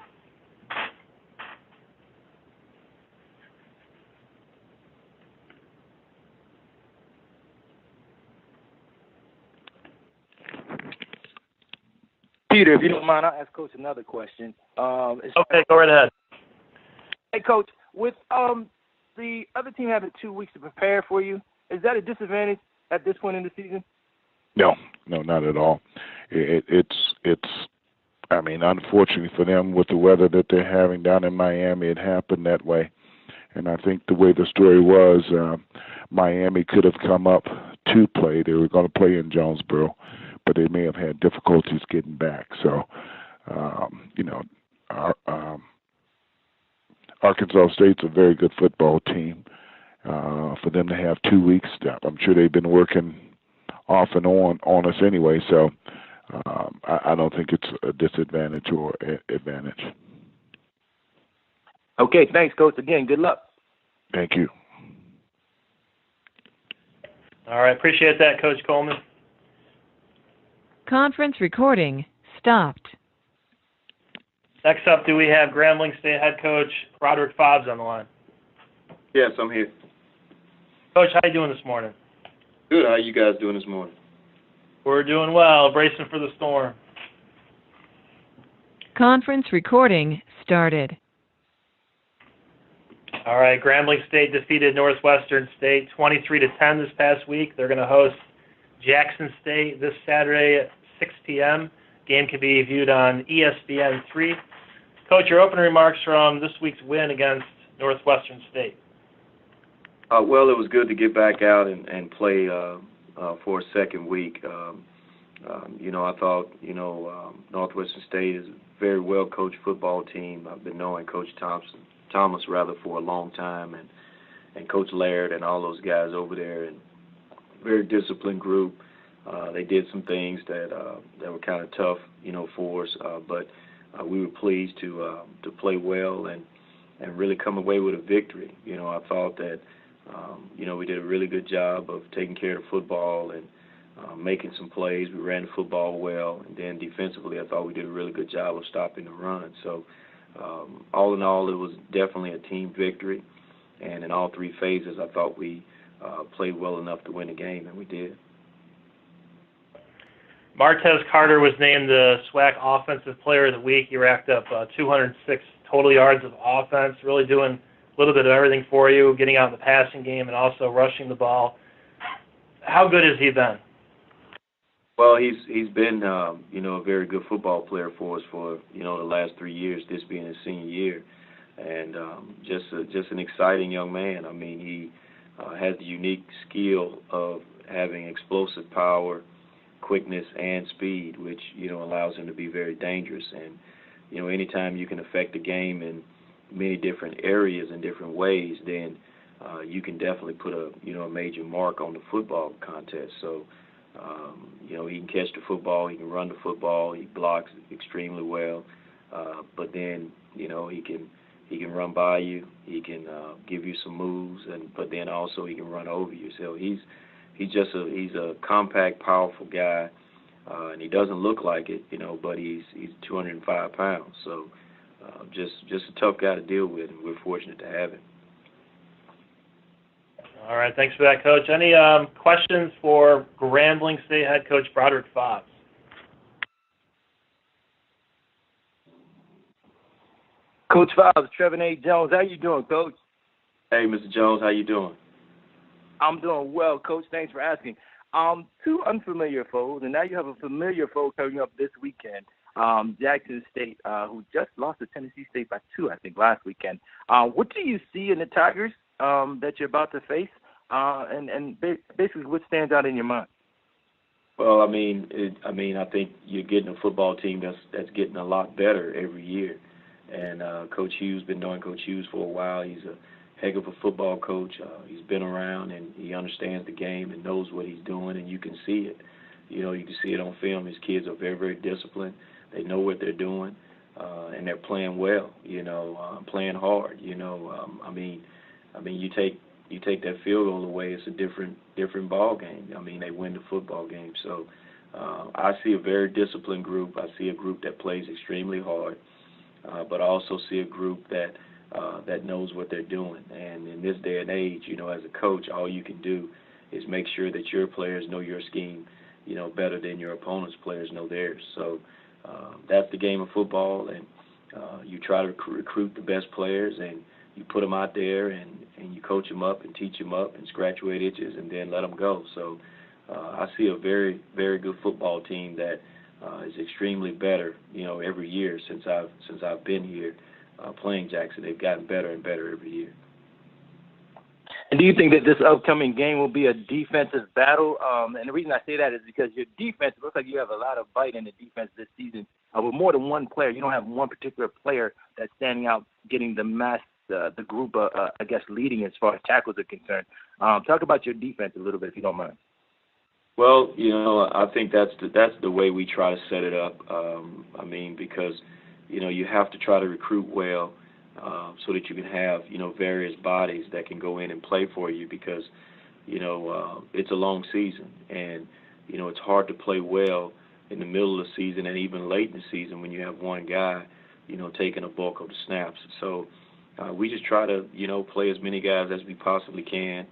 Speaker 3: Peter, if you don't mind, I'll ask Coach another question.
Speaker 2: Okay, go right ahead.
Speaker 3: Hey, Coach, with the other team having 2 weeks to prepare for you, is that a disadvantage at this point in the season?
Speaker 7: No, not at all. It's unfortunately for them with the weather that they're having down in Miami, it happened that way. And I think the way the story was, Miami could have come up to play. They were going to play in Jonesboro, but they may have had difficulties getting back. So, Arkansas State's a very good football team. For them to have 2 weeks, I'm sure they've been working off and on us anyway. So I don't think it's a disadvantage or advantage.
Speaker 3: Okay, thanks, Coach. Again, good luck.
Speaker 7: Thank you.
Speaker 2: All right, appreciate that, Coach Coleman.
Speaker 4: Conference recording stopped.
Speaker 2: Next up, do we have Grambling State head coach Broderick Fobbs on the line?
Speaker 8: Yes, I'm here.
Speaker 2: Coach, how you doing this morning?
Speaker 8: Good. How you guys doing this morning?
Speaker 2: We're doing well, bracing for the storm.
Speaker 4: Conference recording started.
Speaker 2: All right, Grambling State defeated Northwestern State 23-10 this past week. They're going to host Jackson State this Saturday at 6 p.m. Game can be viewed on ESPN3. Coach, your opening remarks from this week's win against Northwestern State.
Speaker 8: Well, it was good to get back out and play for a second week. I thought, Northwestern State is a very well-coached football team. I've been knowing Coach Thomas for a long time, and Coach Laird and all those guys over there, and very disciplined group. They did some things that were kind of tough, for us, but we were pleased to play well and really come away with a victory. I thought that, we did a really good job of taking care of the football and making some plays. We ran the football well, and then defensively, I thought we did a really good job of stopping the run. So, all in all, it was definitely a team victory, and in all 3 phases, I thought we played well enough to win the game, and we did.
Speaker 2: Martez Carter was named the SWAC Offensive Player of the Week. He racked up 206 total yards of offense, really doing a little bit of everything for you, getting out in the passing game and also rushing the ball. How good has he been?
Speaker 8: Well, he's been a very good football player for us for the last 3 years, this being his senior year, and just an exciting young man. I mean, he has the unique skill of having explosive power, quickness, and speed, which allows him to be very dangerous. And anytime you can affect the game in many different areas and different ways, then you can definitely put a major mark on the football contest. So he can catch the football, he can run the football, he blocks extremely well, but then he can run by you, he can give you some moves, but then also he can run over you. So he's a compact, powerful guy, and he doesn't look like it, but he's 205 pounds. So just a tough guy to deal with, and we're fortunate to have him.
Speaker 2: All right, thanks for that, Coach. Any questions for Grambling State head coach Broderick Fobbs?
Speaker 3: Coach Fobbs, Trevor A. Jones, how you doing, Coach?
Speaker 8: Hey, Mr. Jones, how you doing?
Speaker 3: I'm doing well, Coach. Thanks for asking. Two unfamiliar foes, and now you have a familiar foe coming up this weekend. Jackson State, who just lost to Tennessee State by 2, I think, last weekend. What do you see in the Tigers that you're about to face, and basically what stands out in your mind?
Speaker 8: Well, I think you're getting a football team that's getting a lot better every year. And Coach Hughes been doing Coach Hughes for a while. He's a heck of a football coach. He's been around and he understands the game and knows what he's doing, and you can see it. You can see it on film. His kids are very, very disciplined. They know what they're doing, and they're playing well. Playing hard. You take that field goal away, it's a different ball game. They win the football game. So I see a very disciplined group. I see a group that plays extremely hard, but I also see a group that knows what they're doing. And in this day and age, as a coach, all you can do is make sure that your players know your scheme, better than your opponent's players know theirs. So that's the game of football, and you try to recruit the best players, and you put them out there, and you coach them up and teach them up and scratch away at itches and then let them go. So I see a very, very good football team that is extremely better, every year since I've been here playing Jackson. They've gotten better and better every year.
Speaker 3: And do you think that this upcoming game will be a defensive battle? And the reason I say that is because your defense, it looks like you have a lot of bite in the defense this season. With more than one player, you don't have one particular player that's standing out, getting the group, leading as far as tackles are concerned. Talk about your defense a little bit, if you don't mind.
Speaker 8: Well, I think that's the way we try to set it up. Because you have to try to recruit well, so that you can have various bodies that can go in and play for you, because it's a long season, and it's hard to play well in the middle of the season and even late in the season when you have one guy taking a bulk of the snaps. So we just try to play as many guys as we possibly can,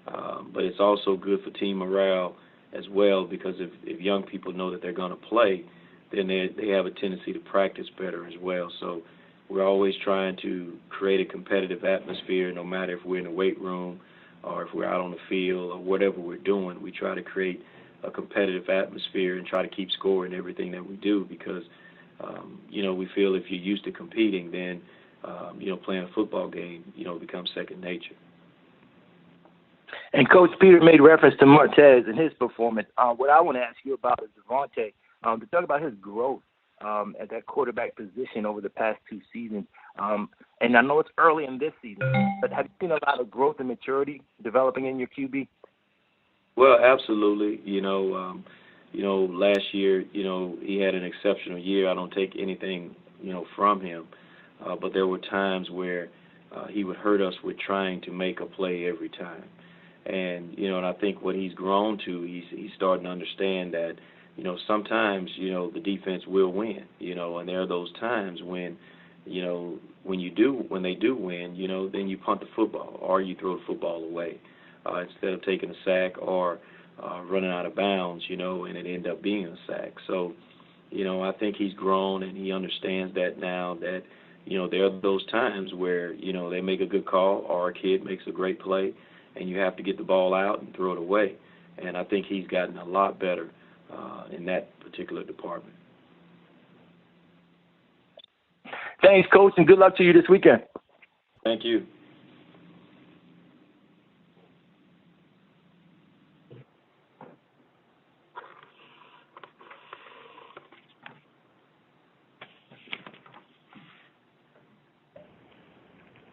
Speaker 8: but it's also good for team morale as well, because if young people know that they're going to play, then they have a tendency to practice better as well. So we're always trying to create a competitive atmosphere, no matter if we're in the weight room or if we're out on the field or whatever we're doing. We try to create a competitive atmosphere and try to keep score in everything that we do, because we feel if you're used to competing, then playing a football game becomes second nature.
Speaker 3: And Coach Peter made reference to Martez and his performance. What I want to ask you about is Monte, to talk about his growth at that quarterback position over the past 2 seasons. And I know it's early in this season, but have you seen a lot of growth and maturity developing in your QB?
Speaker 8: Well, absolutely. Last year, he had an exceptional year. I don't take anything, from him, but there were times where he would hurt us with trying to make a play every time. And, and I think what he's grown to, he's starting to understand that, sometimes, the defense will win, and there are those times when, when they do win, then you punt the football or you throw the football away. instead of taking a sack or running out of bounds, and it ended up being a sack. So, I think he's grown and he understands that now that, there are those times where, they make a good call or a kid makes a great play and you have to get the ball out and throw it away. And I think he's gotten a lot better in that particular department.
Speaker 3: Thanks, Coach, and good luck to you this weekend.
Speaker 8: Thank you.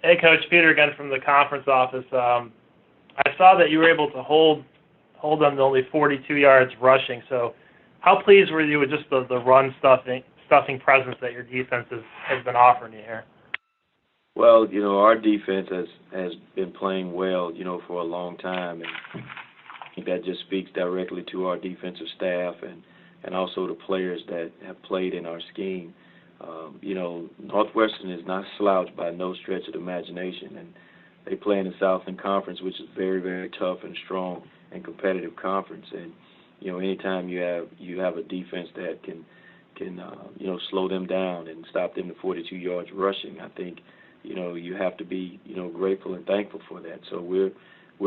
Speaker 2: Hey, Coach, Peter again from the conference office. I saw that you were able to hold them to only 42 yards rushing. So how pleased were you with just the run stuffing presence that your defense has been offering you here?
Speaker 8: Well, our defense has been playing well, for a long time, and I think that just speaks directly to our defensive staff and also the players that have played in our scheme. Northwestern is not slouched by no stretch of the imagination, and they play in the Southern Conference, which is very, very tough and strong and competitive conference. And anytime you have a defense that can slow them down and stop them to 42 yards rushing, I think you have to be grateful and thankful for that. So we're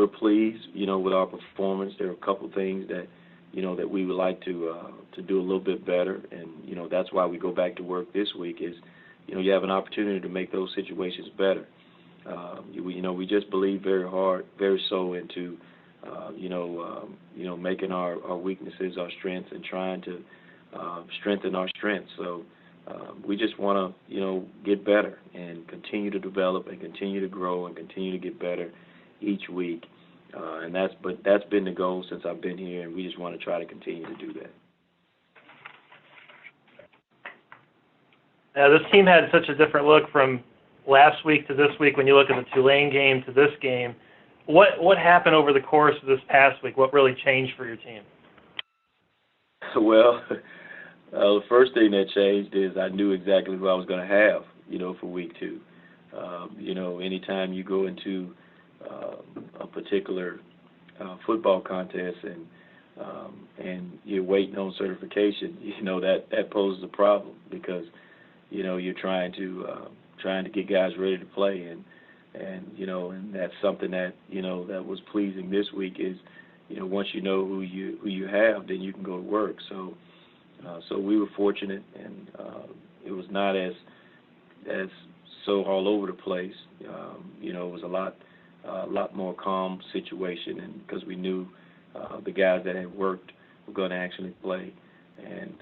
Speaker 8: pleased with our performance. There are a couple things that that we would like to do a little bit better, and that's why we go back to work this week. Is you have an opportunity to make those situations better. We just believe very hard, very so into making our weaknesses our strengths and trying to strengthen our strengths. So we just want to get better and continue to develop and continue to grow and continue to get better each week. And that's been the goal since I've been here, and we just want to try to continue to do that.
Speaker 2: Now, this team had such a different look from last week to this week when you look at the Tulane game to this game. What happened over the course of this past week? What really changed for your team?
Speaker 8: Well, the first thing that changed is I knew exactly who I was going to have, for week 2. Anytime you go into a particular football contest and you're waiting on certification, that poses a problem because you're trying to get guys ready to play, and that's something that that was pleasing this week is once you know who you have, then you can go to work. So we were fortunate, and it was not as so all over the place. It was a lot more calm situation, and because we knew the guys that had worked were going to actually play, and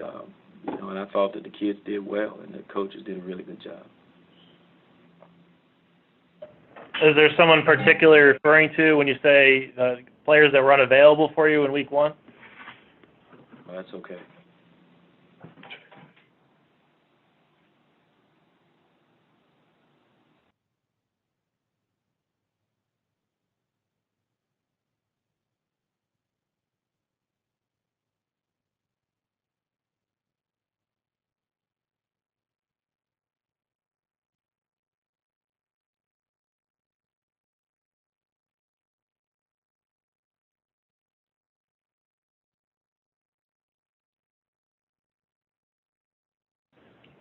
Speaker 8: and I thought that the kids did well, and the coaches did a really good job.
Speaker 2: Is there someone particularly referring to when you say players that were unavailable for you in week 1?
Speaker 8: Well, that's okay.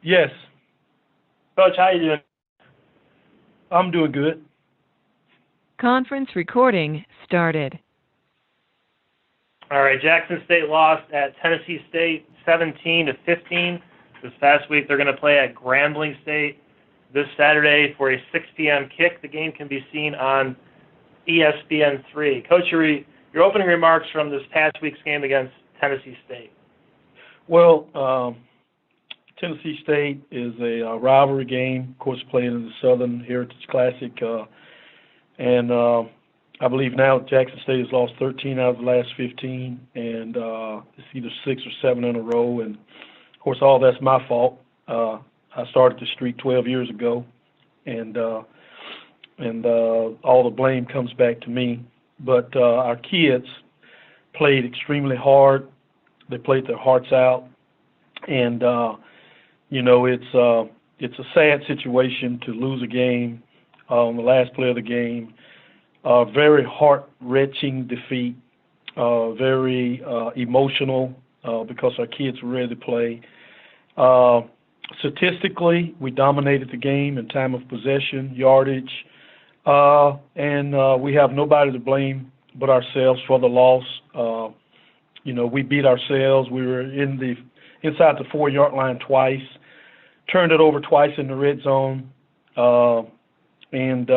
Speaker 9: Yes.
Speaker 2: Coach, how you doing?
Speaker 9: I'm doing good.
Speaker 4: Conference recording started.
Speaker 2: All right, Jackson State lost at Tennessee State 17-15. This past week they're going to play at Grambling State this Saturday for a 6 p.m. kick. The game can be seen on ESPN3. Coach, your opening remarks from this past week's game against Tennessee State.
Speaker 9: Well, Tennessee State is a rivalry game, of course, playing in the Southern Heritage Classic, and I believe now Jackson State has lost 13 out of the last 15, and it's either 6 or 7 in a row, and of course all that's my fault. I started the streak 12 years ago, and all the blame comes back to me. But our kids played extremely hard. They played their hearts out, and it's a sad situation to lose a game on the last play of the game very heart-wrenching defeat, very emotional because our kids were ready to play. Statistically, we dominated the game in time of possession, yardage, and we have nobody to blame but ourselves for the loss. We beat ourselves. We were inside the 4-yard line twice, turned it over twice in the red zone, and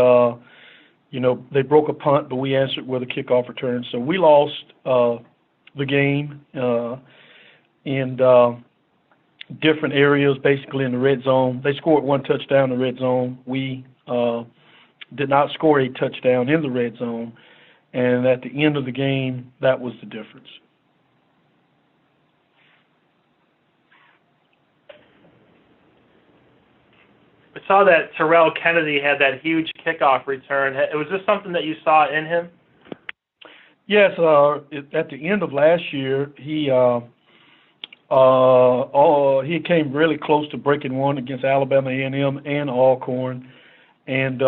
Speaker 9: they broke a punt, but we answered with a kickoff return. So we lost the game in different areas, basically in the red zone. They scored 1 touchdown in the red zone. We did not score a touchdown in the red zone. And at the end of the game, that was the difference.
Speaker 2: I saw that Terrell Kennedy had that huge kickoff return. Was this something that you saw in him?
Speaker 9: Yes. At the end of last year, he came really close to breaking one against Alabama A&M and Alcorn, and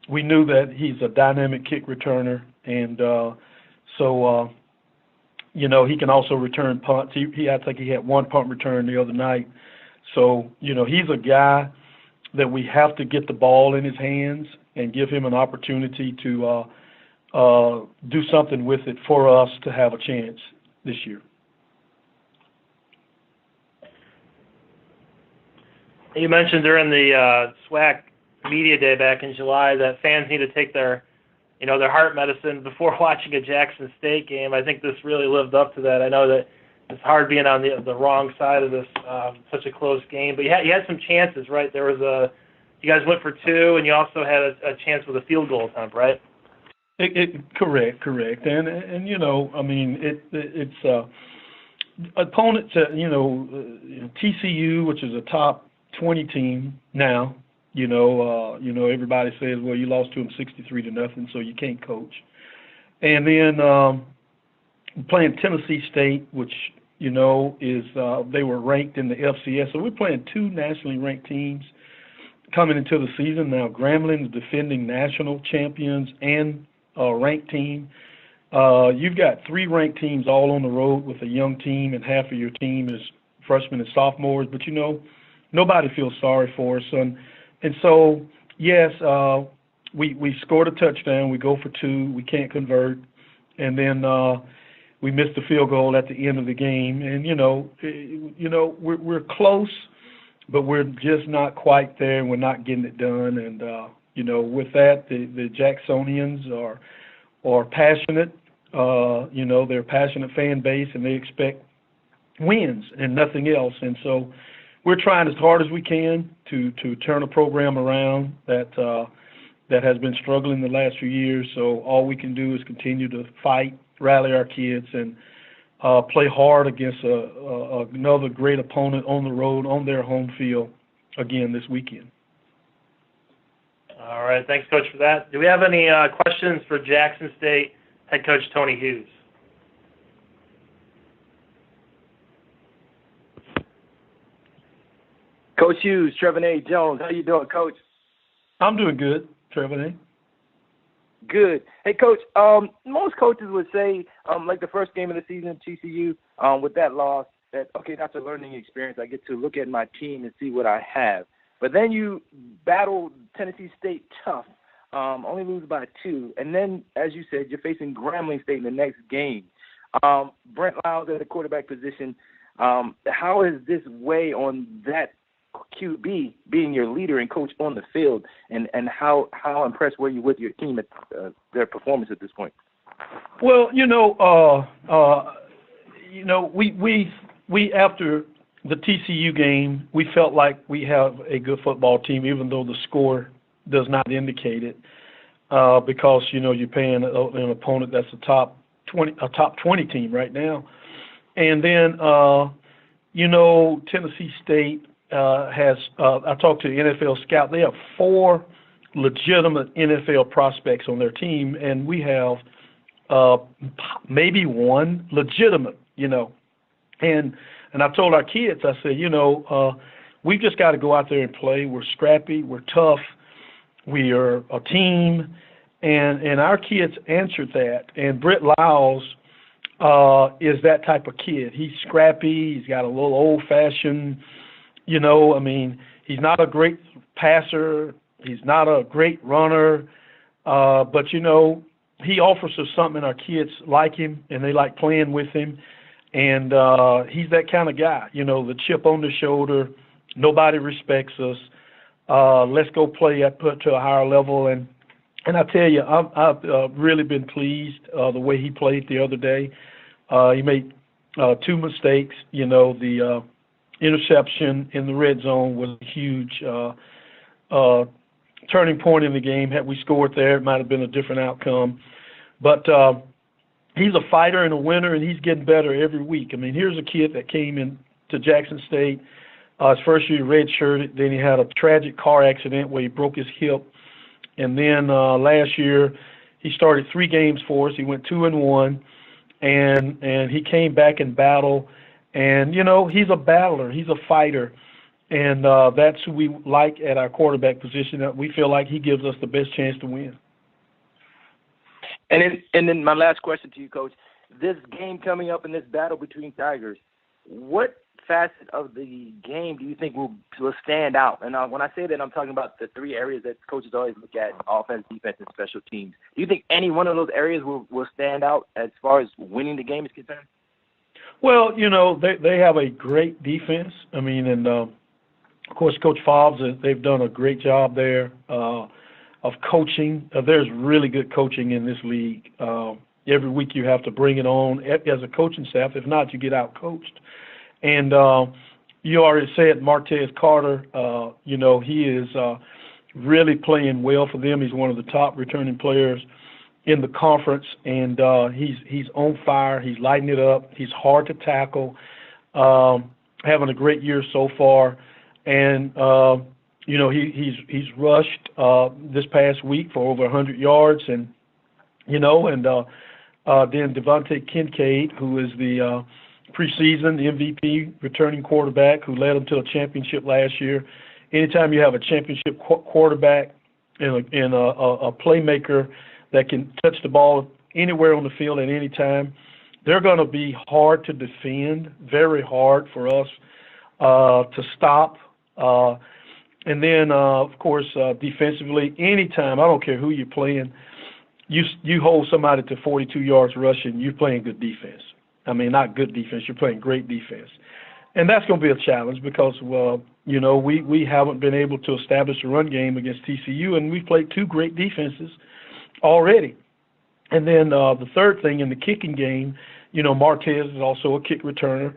Speaker 9: we knew that he's a dynamic kick returner, and so he can also return punts. I think he had 1 punt return the other night. So he's a guy that we have to get the ball in his hands and give him an opportunity to do something with it for us to have a chance this year.
Speaker 2: You mentioned during the SWAC media day back in July that fans need to take their heart medicine before watching a Jackson State game. I think this really lived up to that. I know that it's hard being on the wrong side of this, such a close game, but you had some chances, right? There was you guys went for 2, and you also had a chance with a field goal attempt, right?
Speaker 9: Correct, and it's opponents. TCU, which is a top 20 team now. Everybody says, well, you lost to them 63-0, so you can't coach. And then playing Tennessee State, which is they were ranked in the FCS. So we're playing 2 nationally ranked teams coming into the season. Now Grambling is defending national champions and a ranked team. You've got 3 ranked teams all on the road with a young team, and half of your team is freshmen and sophomores. But nobody feels sorry for us. And so, yes, we scored a touchdown. We go for 2. We can't convert. And then we missed the field goal at the end of the game. And, we're close, but we're just not quite there, and we're not getting it done. And, with that, the Jacksonians are passionate. They're a passionate fan base, and they expect wins and nothing else. And so we're trying as hard as we can to turn a program around that has been struggling the last few years. So all we can do is continue to fight, rally our kids, and play hard against another great opponent on the road, on their home field, again this weekend.
Speaker 2: All right. Thanks, Coach, for that. Do we have any questions for Jackson State head coach Tony Hughes?
Speaker 3: Coach Hughes, Trevor A. Jones, how you doing, Coach?
Speaker 9: I'm doing good, Trevor A.
Speaker 3: Good. Hey, Coach, most coaches would say, like the first game of the season, TCU, with that loss, that, okay, that's a learning experience. I get to look at my team and see what I have. But then you battle Tennessee State tough, only lose by 2. And then, as you said, you're facing Grambling State in the next game. Brent Lyles at the quarterback position. How is this weigh on that QB being your leader and coach on the field, and how impressed were you with your team at their performance at this point?
Speaker 9: Well, we after the TCU game, we felt like we have a good football team, even though the score does not indicate it, because you're paying an opponent that's a top 20 team right now, and then Tennessee State has I talked to the NFL scout. They have 4 legitimate NFL prospects on their team, and we have maybe 1 legitimate, And I told our kids, I said, we've just got to go out there and play. We're scrappy. We're tough. We are a team. And our kids answered that. And Brett Lyles is that type of kid. He's scrappy. He's got a little old-fashioned, he's not a great passer. He's not a great runner. But, he offers us something, and our kids like him, and they like playing with him. And he's that kind of guy, the chip on the shoulder. Nobody respects us. Let's go play to a higher level. And I tell you, I've really been pleased the way he played the other day. He made 2 mistakes. The interception in the red zone was a huge turning point in the game. Had we scored there, it might have been a different outcome. But he's a fighter and a winner, and he's getting better every week. Here's a kid that came in to Jackson State. His first year redshirted. Then he had a tragic car accident where he broke his hip. And then last year he started 3 games for us. He went 2-1, and he came back in battle. And, he's a battler. He's a fighter. And that's who we like at our quarterback position. We feel like he gives us the best chance to win.
Speaker 3: And then my last question to you, Coach. This game coming up in this battle between Tigers, what facet of the game do you think will stand out? And when I say that, I'm talking about the 3 areas that coaches always look at: offense, defense, and special teams. Do you think any one of those areas will stand out as far as winning the game is concerned?
Speaker 9: Well, they have a great defense. And of course, Coach Fobbs, they've done a great job there of coaching. There's really good coaching in this league. Every week you have to bring it on as a coaching staff. If not, you get out-coached. And you already said Martez Carter, he is really playing well for them. He's one of the top returning players in the conference, and he's on fire. He's lighting it up. He's hard to tackle, having a great year so far. And, he's rushed this past week for over 100 yards. And, then Devontae Kincaid, who is the preseason MVP returning quarterback who led them to a championship last year. Anytime you have a championship quarterback and a playmaker that can touch the ball anywhere on the field at any time, they're going to be hard to defend, very hard for us to stop. And then, of course, defensively, anytime, I don't care who you're playing, you hold somebody to 42 yards rushing, you're playing good defense. Not good defense, you're playing great defense. And that's going to be a challenge because, we haven't been able to establish a run game against TCU, and we've played 2 great defenses already. And then the third thing in the kicking game, Martez is also a kick returner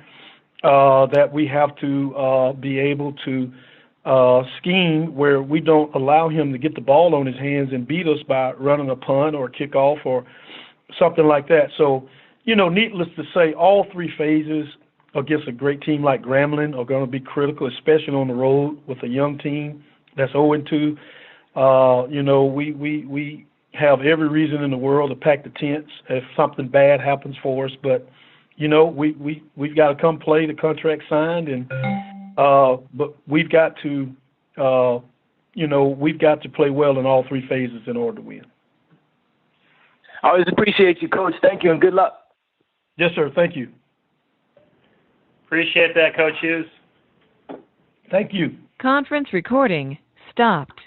Speaker 9: that we have to be able to scheme where we don't allow him to get the ball on his hands and beat us by running a punt or a kickoff or something like that. So, needless to say, all 3 phases against a great team like Grambling are going to be critical, especially on the road with a young team that's 0-2. We have every reason in the world to pack the tents if something bad happens for us. But, we've got to come play. The contract signed, and but we've got to play well in all 3 phases in order to win.
Speaker 3: I always appreciate you, Coach. Thank you, and good luck.
Speaker 9: Yes, sir. Thank you.
Speaker 2: Appreciate that, Coach Hughes.
Speaker 9: Thank you.
Speaker 4: Conference recording stopped.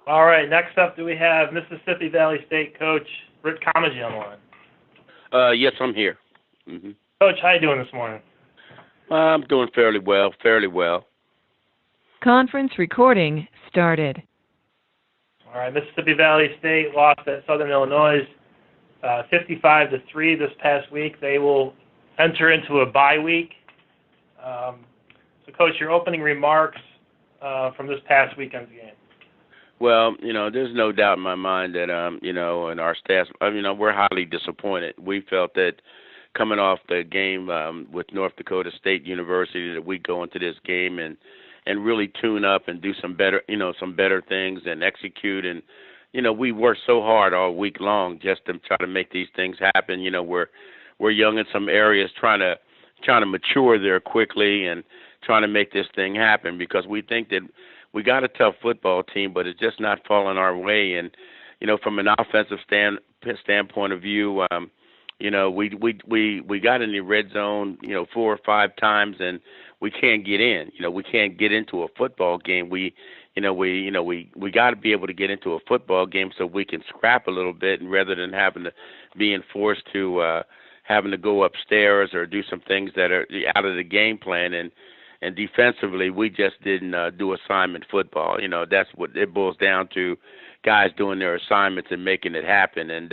Speaker 2: All right, next up, do we have Mississippi Valley State coach Rick Comegy on the line?
Speaker 10: Yes, I'm here. Mm-hmm.
Speaker 2: Coach, how you doing this morning?
Speaker 10: I'm doing fairly well.
Speaker 4: Conference recording started.
Speaker 2: All right, Mississippi Valley State lost at Southern Illinois 55-3 this past week. They will enter into a bye week. So, Coach, your opening remarks from this past weekend's game.
Speaker 10: Well, there's no doubt in my mind that, and our staff, we're highly disappointed. We felt that coming off the game with North Dakota State University that we go into this game and really tune up and do some better things and execute. And, we worked so hard all week long just to try to make these things happen. We're young in some areas trying to mature there quickly and trying to make this thing happen because we think that we got a tough football team, but it's just not falling our way. And from an offensive standpoint of view, we got in the red zone 4 or 5 times, and we can't get in. We can't get into a football game. We got to be able to get into a football game so we can scrap a little bit, and rather than being forced to having to go upstairs or do some things that are out of the game plan. And defensively, we just didn't do assignment football. That's what it boils down to, guys doing their assignments and making it happen. And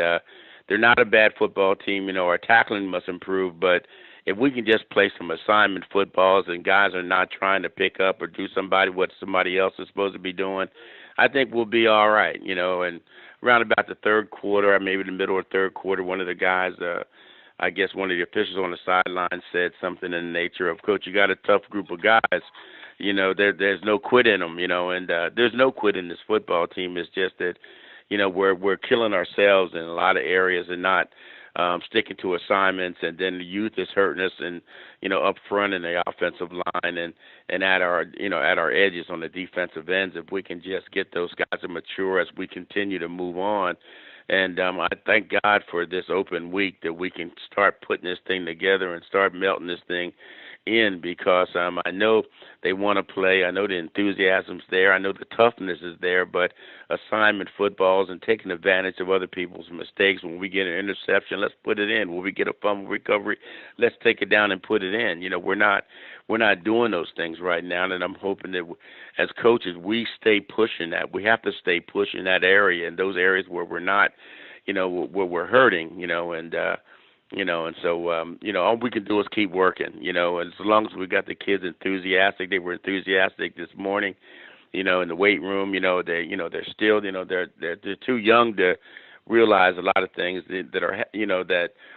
Speaker 10: they're not a bad football team. Our tackling must improve, but if we can just play some assignment footballs and guys are not trying to pick up or do what somebody else is supposed to be doing, I think we'll be all right. And around about the third quarter, or maybe the middle of the third quarter, one of the guys, I guess one of the officials on the sideline said something in the nature of, "Coach, you got a tough group of guys. There's no quit in them, and there's no quit in this football team. It's just that, we're killing ourselves in a lot of areas and not sticking to assignments, and then the youth is hurting us, and up front in the offensive line and at our edges on the defensive ends. If we can just get those guys to mature as we continue to move on." And I thank God for this open week that we can start putting this thing together and start melting this thing in, because I know they want to play. I know the enthusiasm's there. I know the toughness is there, but assignment footballs and taking advantage of other people's mistakes. When we get an interception, let's put it in. When we get a fumble recovery, let's take it down and put it in. We're not doing those things right now, and I'm hoping that as coaches we stay pushing that. We have to stay pushing that area, and those areas where we're not, where we're hurting, and so all we can do is keep working, and as long as we got the kids enthusiastic. They were enthusiastic this morning, in the weight room. They're still, they're too young to realize a lot of things that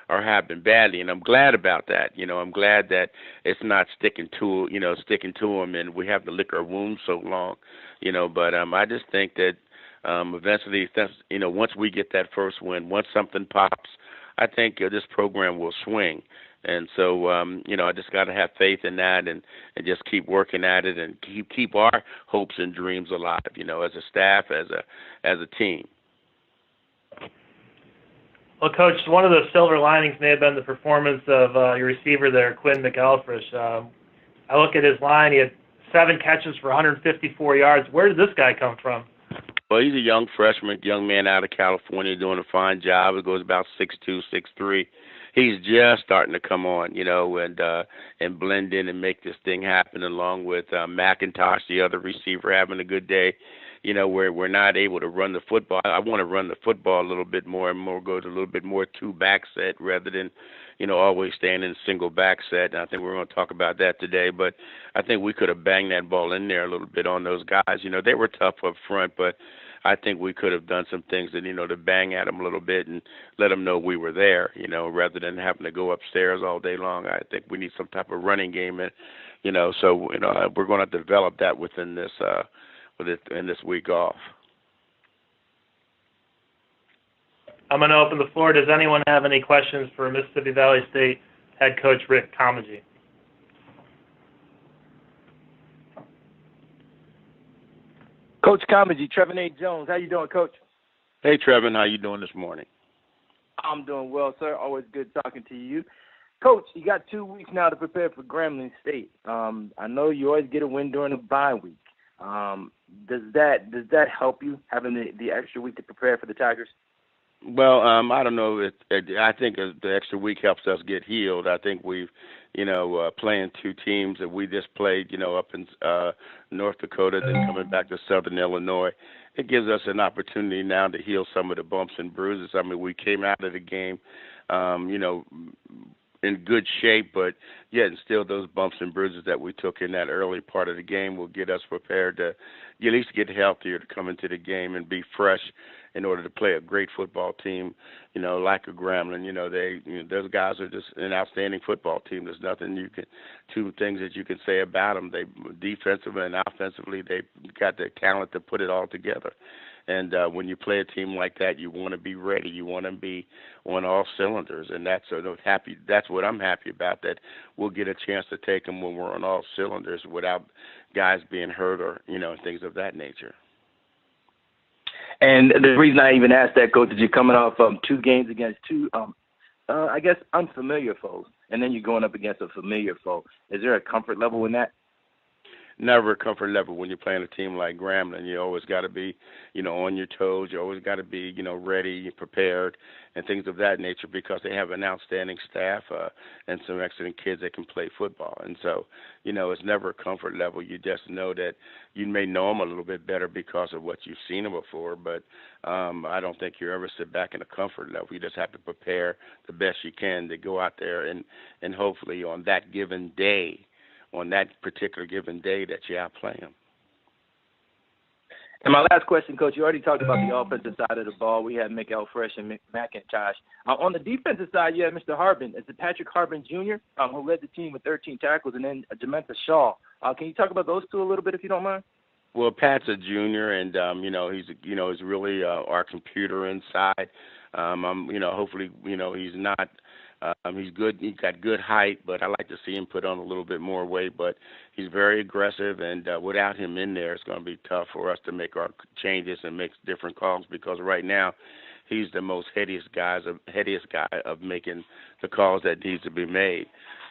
Speaker 10: are happening badly, and I'm glad about that. I'm glad that it's not sticking to them, and we have to lick our wounds so long, But I just think that eventually, once we get that first win, once something pops, I think this program will swing. And so, I just got to have faith in that and just keep working at it and keep our hopes and dreams alive, as a staff, as a team.
Speaker 2: Well, Coach, one of the silver linings may have been the performance of your receiver there, Quinn McElfresh. I look at his line. He had 7 catches for 154 yards. Where did this guy come from?
Speaker 10: Well, he's a young freshman, young man out of California doing a fine job. He goes about 6'2", 6'3". He's just starting to come on, and blend in and make this thing happen, along with McIntosh, the other receiver, having a good day. Where we're not able to run the football. I want to run the football a little bit more and go to a little bit more 2-back set rather than, always staying in single back set. And I think we're going to talk about that today. But I think we could have banged that ball in there a little bit on those guys. They were tough up front, but I think we could have done some things that, to bang at them a little bit and let them know we were there, rather than having to go upstairs all day long. I think we need some type of running game, and, so, we're going to develop that within this in this week off.
Speaker 2: I'm going to open the floor. Does anyone have any questions for Mississippi Valley State head coach Rick Comegy?
Speaker 3: Coach Comegy, Trevor Nate Jones. How you doing, Coach?
Speaker 10: Hey, Trevor. How you doing this morning?
Speaker 3: I'm doing well, sir. Always good talking to you. Coach, you got 2 weeks now to prepare for Grambling State. I know you always get a win during the bye week. Does that help you, having the extra week to prepare for the Tigers?
Speaker 10: Well, I don't know. I think the extra week helps us get healed. I think we've, playing 2 teams that we just played, up in North Dakota, then coming back to Southern Illinois. It gives us an opportunity now to heal some of the bumps and bruises. I mean, we came out of the game, in good shape, but yet and still those bumps and bruises that we took in that early part of the game will get us prepared to at least get healthier to come into the game and be fresh in order to play a great football team, like a Grambling. Those guys are just an outstanding football team. There's nothing 2 things that you can say about them. They defensively and offensively, they got the talent to put it all together. And when you play a team like that, you want to be ready. You want to be on all cylinders, and that's happy. That's what I'm happy about. That we'll get a chance to take them when we're on all cylinders without guys being hurt or things of that nature.
Speaker 3: And the reason I even asked that, Coach, is you're coming off 2 games against 2, I guess, unfamiliar foes, and then you're going up against a familiar foe. Is there a comfort level in that?
Speaker 10: Never a comfort level when you're playing a team like Grambling. You always got to be, on your toes. You always got to be, ready, prepared, and things of that nature because they have an outstanding staff and some excellent kids that can play football. And so, it's never a comfort level. You just know that you may know them a little bit better because of what you've seen them before, but I don't think you ever sit back in a comfort level. You just have to prepare the best you can to go out there and hopefully on that given day, on that particular given day that you outplay them.
Speaker 3: And my last question, Coach, you already talked about the offensive side of the ball. We had McNair Fresh and McIntosh. On the defensive side, you have Mr. Harbin. It's Patrick Harbin Jr., who led the team with 13 tackles, and then Jamenta Shaw. Can you talk about those two a little bit, if you don't mind?
Speaker 10: Well, Pat's a junior, and he's really our computer inside. Hopefully, he's not. He's good. He's got good height, but I like to see him put on a little bit more weight. But he's very aggressive, and without him in there, it's going to be tough for us to make our changes and make different calls because right now, he's the most headiest guy of making the calls that needs to be made.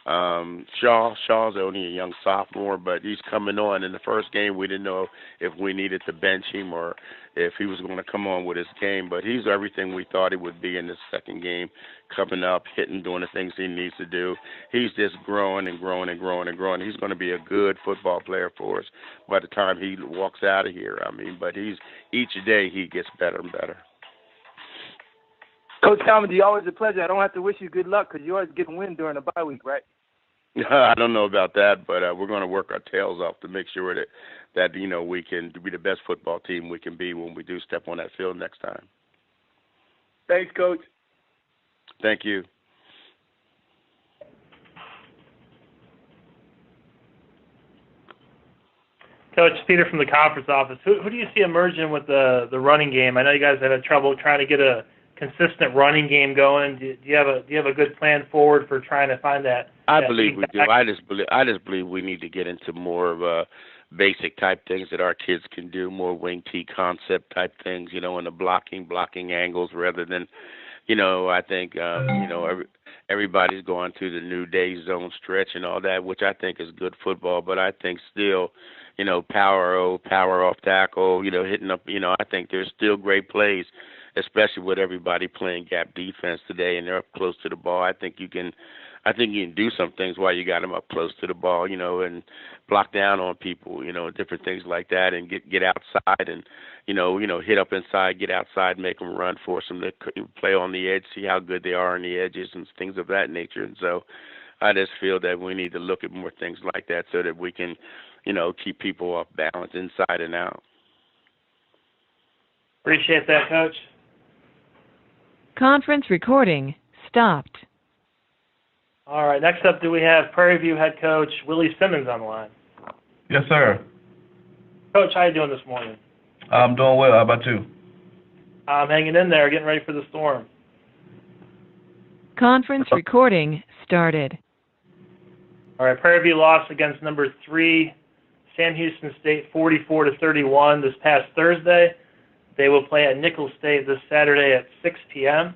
Speaker 10: Shaw's only a young sophomore, but he's coming on. In the first game, we didn't know if we needed to bench him or if he was going to come on with his game, but he's everything we thought he would be in this second game, coming up, hitting, doing the things he needs to do. He's just growing and growing and growing and growing. He's going to be a good football player for us by the time he walks out of here. But each day he gets better and better.
Speaker 3: Coach Comegy, always a pleasure. I don't have to wish you good luck because you always get a win during the bye week, right?
Speaker 10: I don't know about that, but we're going to work our tails off to make sure that we can be the best football team we can be when we do step on that field next time.
Speaker 3: Thanks, Coach.
Speaker 10: Thank you.
Speaker 2: Coach, Peter from the conference office. Who do you see emerging with the running game? I know you guys have had trouble trying to get a consistent running game going. Do you have a good plan forward for trying to find that?
Speaker 10: I believe we do. I just believe we need to get into more of basic type things that our kids can do, more wing T concept type things, in the blocking angles rather than, I think, everybody's going through the new day zone stretch and all that, which I think is good football, but I think still, power off tackle, hitting up, I think there's still great plays, especially with everybody playing gap defense today and they're up close to the ball. I think you can do some things while you got them up close to the ball, and block down on people, different things like that, and get outside and, hit up inside, get outside, make them run, force them to play on the edge, see how good they are on the edges and things of that nature. And so I just feel that we need to look at more things like that so that we can, keep people off balance inside and out.
Speaker 2: Appreciate that, Coach.
Speaker 4: Conference recording stopped.
Speaker 2: All right, next up, do we have Prairie View head coach Willie Simmons on the line?
Speaker 11: Yes, sir.
Speaker 2: Coach, how you doing this morning?
Speaker 11: I'm doing well. How about you?
Speaker 2: I'm hanging in there, getting ready for the storm.
Speaker 4: Conference recording started.
Speaker 2: All right, Prairie View lost against number 3, Sam Houston State, 44-31 this past Thursday. They will play at Nicholls State this Saturday at 6 p.m.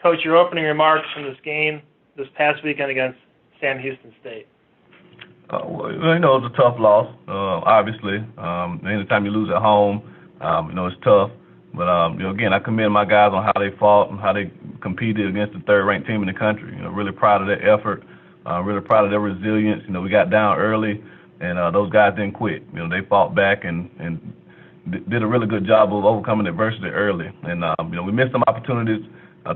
Speaker 2: Coach, your opening remarks from this game this past weekend against Sam Houston State.
Speaker 11: Well, it was a tough loss, obviously. Anytime you lose at home, it's tough. But, again, I commend my guys on how they fought and how they competed against the third-ranked team in the country. Really proud of their effort, really proud of their resilience. We got down early, and those guys didn't quit. They fought back and did a really good job of overcoming adversity early. And, we missed some opportunities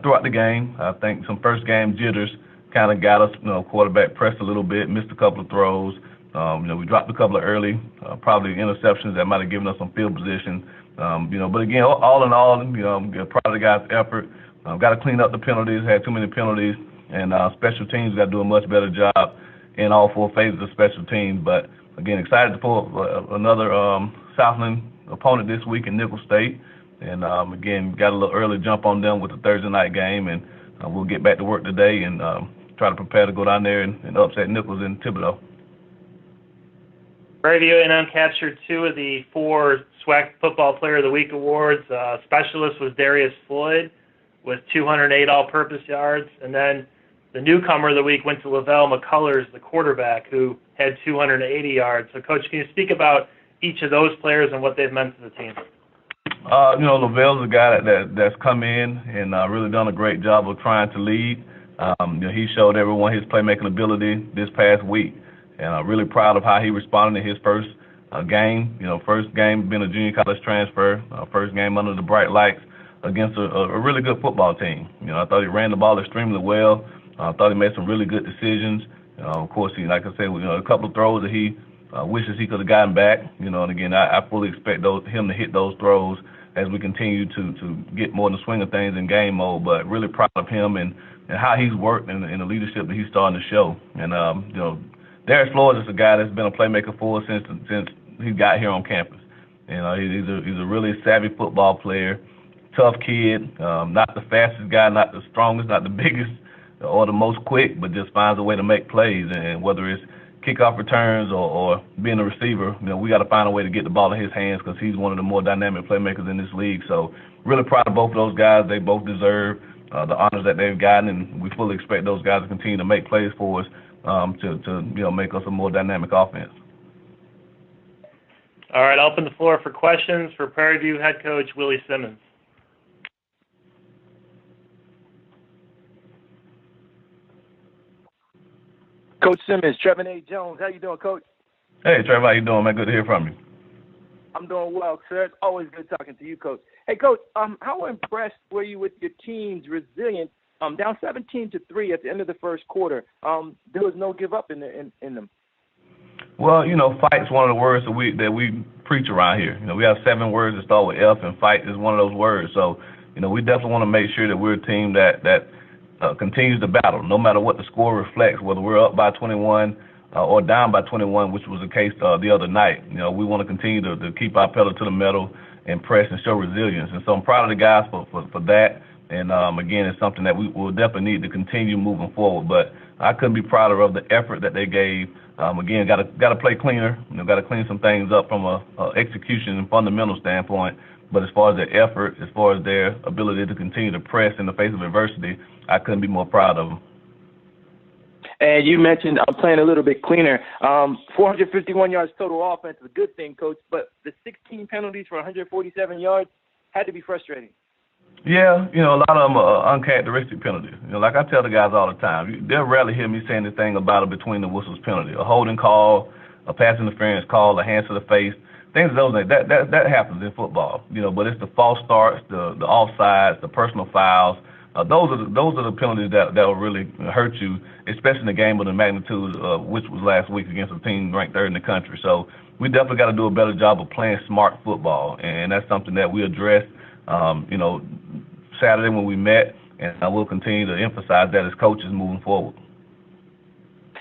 Speaker 11: throughout the game. I think some first-game jitters kind of got us, quarterback pressed a little bit, missed a couple of throws. We dropped a couple of early, probably interceptions that might have given us some field position. But again, all in all, I'm proud of the guys' effort. Got to clean up the penalties, had too many penalties, and special teams got to do a much better job in all 4 phases of special teams. But again, excited to pull another Southland opponent this week in Nicholls State. And, again, got a little early jump on them with the Thursday night game. And we'll get back to work today and try to prepare to go down there and upset Nicholls in Thibodaux.
Speaker 2: Prairie A&M captured 2 of the 4 SWAC Football Player of the Week awards. Specialist was Darius Floyd with 208 all-purpose yards. And then the newcomer of the week went to Lavelle McCullers, the quarterback, who had 280 yards. So, Coach, can you speak about each of those players and what they've meant to the team?
Speaker 11: Lavelle's a guy that's come in and really done a great job of trying to lead. He showed everyone his playmaking ability this past week, and I'm really proud of how he responded in his first game. First game being a junior college transfer, first game under the bright lights against a really good football team. I thought he ran the ball extremely well. I thought he made some really good decisions. Of course, like I said, a couple of throws that he wishes he could have gotten back. And again, I fully expect him to hit those throws as we continue to get more in the swing of things in game mode. But really proud of him and how he's worked and the leadership that he's starting to show. And Darius Floyd is a guy that's been a playmaker for us since he got here on campus. He's a really savvy football player, tough kid, not the fastest guy, not the strongest, not the biggest or the most quick, but just finds a way to make plays. And whether it's kickoff returns or being a receiver, we got to find a way to get the ball in his hands because he's one of the more dynamic playmakers in this league. So really proud of both of those guys. They both deserve the honors that they've gotten, and we fully expect those guys to continue to make plays for us to make us a more dynamic offense.
Speaker 2: All right, I'll open the floor for questions for Prairie View head coach Willie Simmons.
Speaker 3: Coach Simmons, Trevor A. Jones, how you doing, Coach?
Speaker 11: Hey, Trevor, how you doing, man? Good to hear from you.
Speaker 3: I'm doing well, sir. It's always good talking to you, Coach. Hey, Coach, how impressed were you with your team's resilience? Down 17-3 at the end of the first quarter. There was no give up in them.
Speaker 11: Well, fight's one of the words that we preach around here. We have 7 words that start with F, and fight is one of those words. So, we definitely want to make sure that we're a team that continues to battle, no matter what the score reflects, whether we're up by 21 or down by 21, which was the case the other night. We want to continue to keep our pedal to the metal and press and show resilience. And so I'm proud of the guys for that. And, again, it's something that we will definitely need to continue moving forward. But I couldn't be prouder of the effort that they gave. Again, got to play cleaner. Got to clean some things up from a execution and fundamental standpoint. But as far as their effort, as far as their ability to continue to press in the face of adversity, I couldn't be more proud of them.
Speaker 3: And you mentioned playing a little bit cleaner. 451 yards total offense is a good thing, Coach, but the 16 penalties for 147 yards had to be frustrating.
Speaker 11: Yeah, a lot of them are uncharacteristic penalties. Like I tell the guys all the time, they'll rarely hear me say anything about a between the whistles penalty, a holding call, a pass interference call, a hands to the face, things of those things. That happens in football, but it's the false starts, the offsides, the personal fouls. Those are the penalties that will really hurt you, especially in a game of the magnitude which was last week against a team ranked 3rd in the country. So we definitely got to do a better job of playing smart football, and that's something that we addressed, Saturday when we met, and I will continue to emphasize that as coaches moving forward.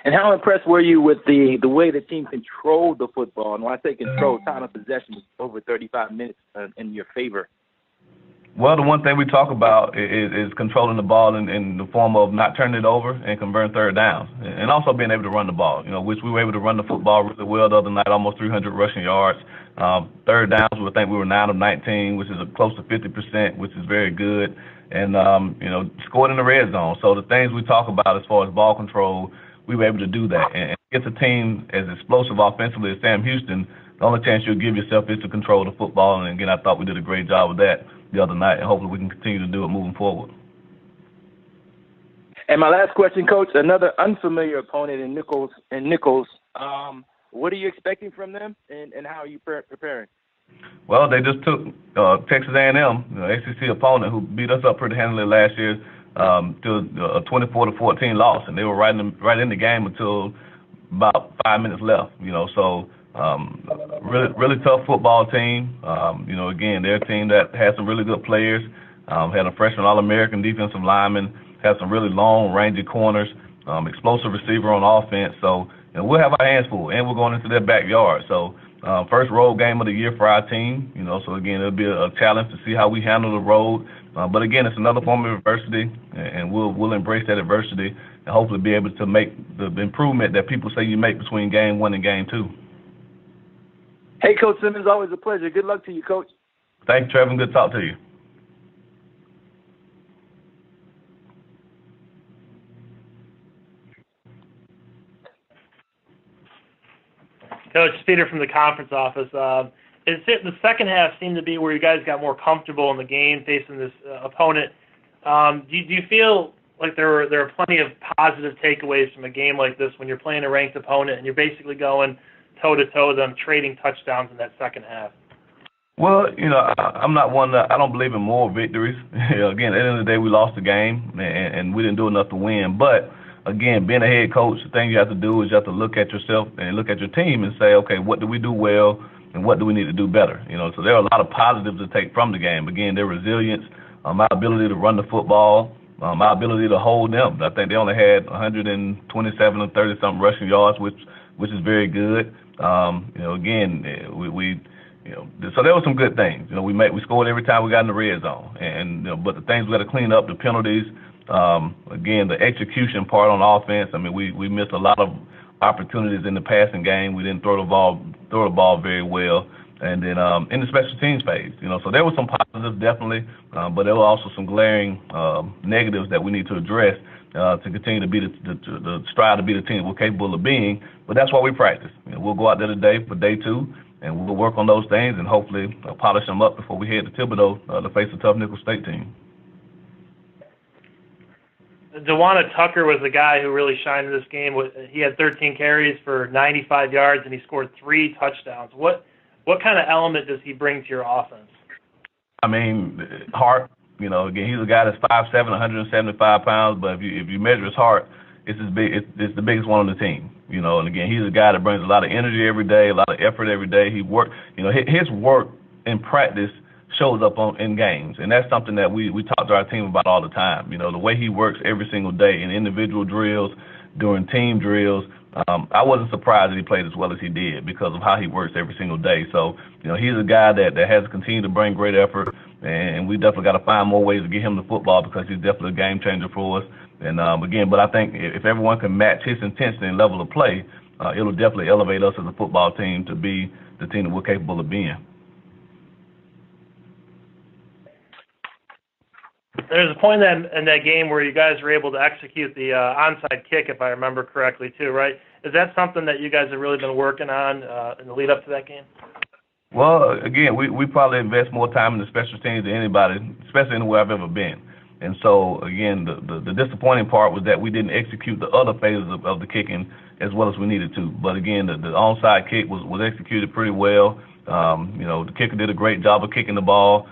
Speaker 3: And how impressed were you with the way the team controlled the football? And when I say control, time of possession was over 35 minutes in your favor.
Speaker 11: Well, the one thing we talk about is controlling the ball in the form of not turning it over and converting third downs, and also being able to run the ball, which we were able to run the football really well the other night, almost 300 rushing yards. Third downs, I think we were 9 of 19, which is close to 50%, which is very good, and, scored in the red zone. So the things we talk about as far as ball control, we were able to do that. And against a team as explosive offensively as Sam Houston, the only chance you'll give yourself is to control the football, and again, I thought we did a great job of that the other night, and hopefully we can continue to do it moving forward.
Speaker 3: And my last question, Coach, another unfamiliar opponent in Nicholls. What are you expecting from them, and how are you preparing?
Speaker 11: Well, they just took Texas A&M, ACC opponent, who beat us up pretty handily last year to a 24-14 loss, and they were right in the game until about 5 minutes left. So really tough football team. Again, they're a team that has some really good players. Had a freshman All-American defensive lineman, had some really long, rangy corners, explosive receiver on offense. So we'll have our hands full, and we're going into their backyard. So First road game of the year for our team, so again, it'll be a challenge to see how we handle the road. But again, it's another form of adversity, and we'll embrace that adversity and hopefully be able to make the improvement that people say you make between game 1 and game 2.
Speaker 3: Hey, Coach Simmons, always a pleasure. Good luck to you, Coach.
Speaker 11: Thanks, Trevor. Good to talk to you.
Speaker 2: Coach, Peter from the conference office. The second half seemed to be where you guys got more comfortable in the game facing this opponent. Do you feel like there are plenty of positive takeaways from a game like this when you're playing a ranked opponent and you're basically going toe-to-toe with them, trading touchdowns in that second half?
Speaker 11: Well, I'm not one that I don't believe in moral victories. Again, at the end of the day, we lost the game, and we didn't do enough to win. But, again, being a head coach, the thing you have to do is you have to look at yourself and look at your team and say, okay, what do we do well and what do we need to do better? So there are a lot of positives to take from the game. Again, their resilience, my ability to run the football, my ability to hold them. I think they only had 127 or 30-something rushing yards, which is very good. Again, so there were some good things. We scored every time we got in the red zone, but the things we got to clean up, the penalties. Again, the execution part on offense. I mean, we missed a lot of opportunities in the passing game. We didn't throw the ball very well, and then in the special teams phase, so there were some positives definitely, but there were also some glaring negatives that we need to address to continue to be the strive to be the team we're capable of being. But that's why we practice. We'll go out there today for day 2, and we'll work on those things and hopefully polish them up before we head to Thibodeau to face a tough Nicholls State team.
Speaker 2: Dewana Tucker was the guy who really shined in this game. He had 13 carries for 95 yards, and he scored 3 touchdowns. What kind of element does he bring to your offense?
Speaker 11: I mean, heart. Again, he's a guy that's 5'7", 175 pounds, but if you measure his heart, it's the biggest one on the team. And again, he's a guy that brings a lot of energy every day, a lot of effort every day. He work. His work in practice shows up in games, and that's something that we talk to our team about all the time. The way he works every single day in individual drills, during team drills. I wasn't surprised that he played as well as he did because of how he works every single day. So, he's a guy that has continued to bring great effort, and we definitely got to find more ways to get him the football because he's definitely a game changer for us. And again, but I think if everyone can match his intensity and level of play, it'll definitely elevate us as a football team to be the team that we're capable of being.
Speaker 2: There's a point in that game where you guys were able to execute the onside kick, if I remember correctly, too, right? Is that something that you guys have really been working on in the lead up to that game?
Speaker 11: Well, again, we probably invest more time in the special teams than anybody, especially anywhere I've ever been. And so, again, the disappointing part was that we didn't execute the other phases of the kicking as well as we needed to. But, again, the onside kick was executed pretty well. The kicker did a great job of kicking the ball.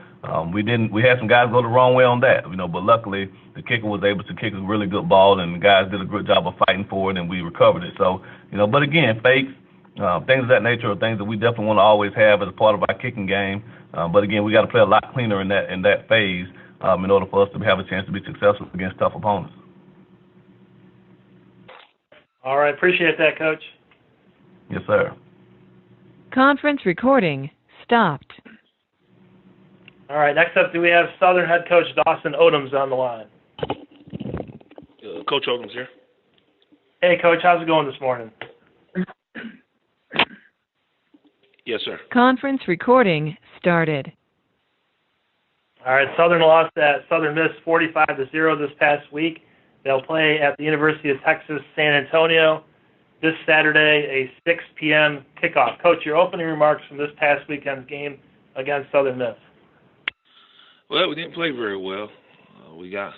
Speaker 11: We had some guys go the wrong way on that, but luckily the kicker was able to kick a really good ball, and the guys did a good job of fighting for it, and we recovered it. So, but again, fakes, things of that nature are things that we definitely want to always have as a part of our kicking game. But again, we got to play a lot cleaner in that phase in order for us to have a chance to be successful against tough opponents.
Speaker 2: All right, appreciate that, Coach.
Speaker 11: Yes, sir.
Speaker 4: Conference recording stopped.
Speaker 2: All right, next up, do we have Southern head coach Dawson Odums on the line?
Speaker 12: Coach Odums here.
Speaker 2: Hey, Coach, how's it going this morning?
Speaker 12: Yes, sir.
Speaker 4: Conference recording started.
Speaker 2: All right, Southern lost at Southern Miss 45-0 this past week. They'll play at the University of Texas San Antonio this Saturday, a 6 p.m. kickoff. Coach, your opening remarks from this past weekend's game against Southern Miss.
Speaker 12: Well, we didn't play very well. We got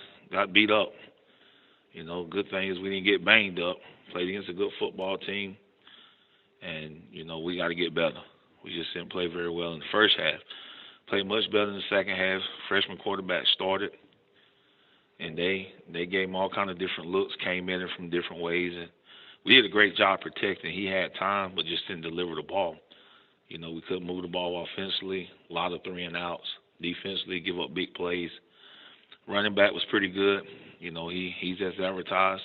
Speaker 12: beat up. Good thing is we didn't get banged up. Played against a good football team, and we got to get better. We just didn't play very well in the first half. Played much better in the second half. Freshman quarterback started, and they gave him all kind of different looks, came in from different ways, and we did a great job protecting. He had time, but just didn't deliver the ball. We couldn't move the ball offensively. A lot of 3-and-outs. Defensively, give up big plays. Running back was pretty good. He's as advertised.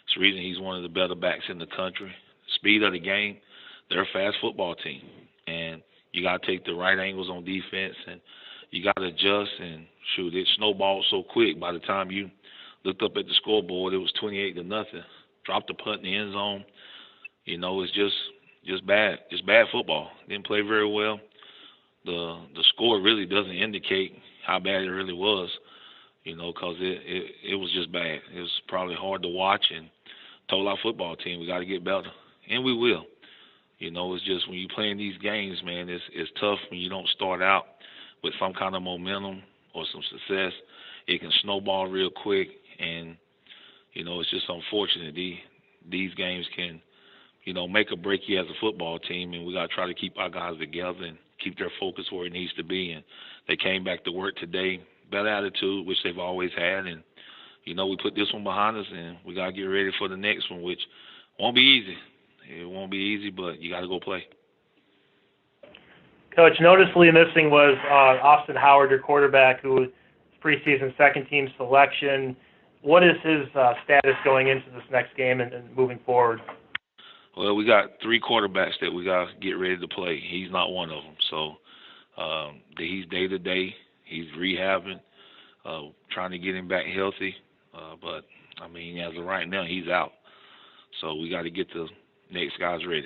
Speaker 12: It's the reason he's one of the better backs in the country. Speed of the game, they're a fast football team. and you got to take the right angles on defense, and you got to adjust. And shoot, it snowballed so quick. By the time you looked up at the scoreboard, it was 28-0. Dropped the punt in the end zone. You know, it's just bad. It's bad football. Didn't play very well. The score really doesn't indicate how bad it really was. You know, because it was just bad. It was probably hard to watch, and told our football team we got to get better, and we will. You know, it's just when you playing these games, man, it's tough when you don't start out with some kind of momentum or some success. It can snowball real quick, and you know, it's just unfortunate. These games can, you know, make or break you as a football team, and we got to try to keep our guys together and keep their focus where it needs to be. And they came back to work today, better attitude, which they've always had, and you know, we put this one behind us, and we got to get ready for the next one, which won't be easy. It won't be easy, but you got to go play.
Speaker 2: Coach, noticeably missing was Austin Howard, your quarterback, who was preseason second-team selection. What is his status going into this next game and moving forward?
Speaker 12: Well, we got 3 quarterbacks that we got to get ready to play. He's not one of them. So he's day-to-day. He's rehabbing, trying to get him back healthy. But, I mean, as of right now, he's out. So we got to get the next guys ready.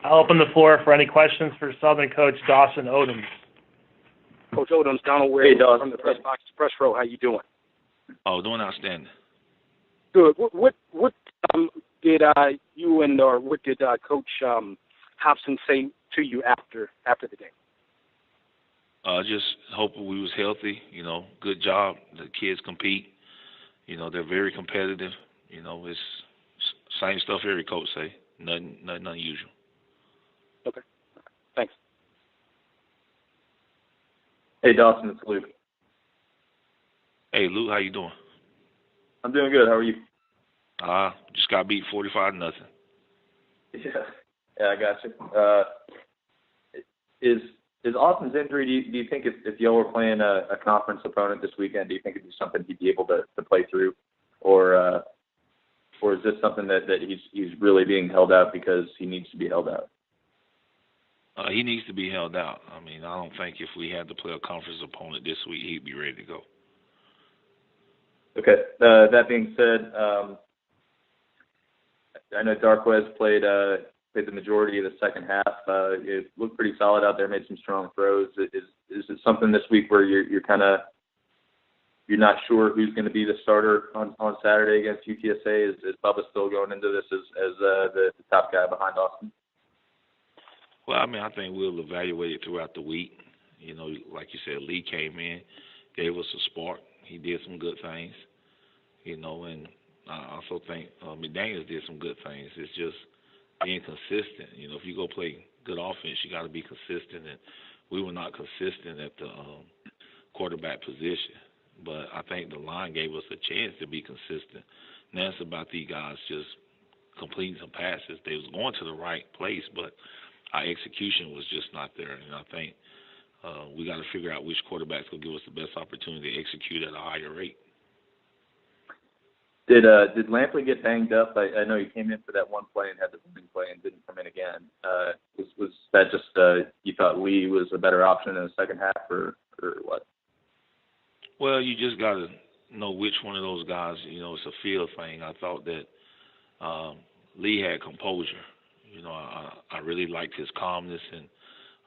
Speaker 2: I'll open the floor for any questions for Southern coach Dawson Odums.
Speaker 13: Coach Odums, Donald Ware from the press box, press row. How you doing?
Speaker 12: Oh, doing outstanding.
Speaker 13: Good. What did you and or what did Coach Hobson say to you after the game?
Speaker 12: Just hoping we was healthy. You know, good job. The kids compete. You know, they're very competitive. You know, it's same stuff every coach say. Nothing unusual.
Speaker 13: Okay. Thanks.
Speaker 14: Hey, Dawson, it's Luke.
Speaker 12: Hey, Luke, how you doing?
Speaker 14: I'm doing good. How are you?
Speaker 12: Just got beat 45-0.
Speaker 14: Yeah, I got you. Is Austin's injury? Do you think if y'all were playing a conference opponent this weekend, do you think it'd be something he'd be able to play through, or is this something that he's really being held out because he needs to be held out?
Speaker 12: He needs to be held out. I mean, I don't think if we had to play a conference opponent this week, he'd be ready to go.
Speaker 14: Okay. That being said, I know Darquez played the majority of the second half. It looked pretty solid out there, made some strong throws. Is it something this week where you're not sure who's going to be the starter on Saturday against UTSA? Is Bubba still going into this as the top guy behind Austin?
Speaker 12: Well, I mean, I think we'll evaluate it throughout the week. You know, like you said, Lee came in, gave us a spark. He did some good things, you know, and I also think McDaniels did some good things. It's just being consistent. You know, if you go play good offense, you got to be consistent, and we were not consistent at the quarterback position. But I think the line gave us a chance to be consistent. Now it's about these guys just completing some passes. They was going to the right place, but our execution was just not there. And I think we got to figure out which quarterbacks will give us the best opportunity to execute at a higher rate.
Speaker 14: Did Lampley get banged up? I know he came in for that one play and had the running play and didn't come in again. Was that just you thought Lee was a better option in the second half, or what?
Speaker 12: Well, you just got to know which one of those guys. You know, it's a feel thing. I thought that Lee had composure. You know, I really liked his calmness, and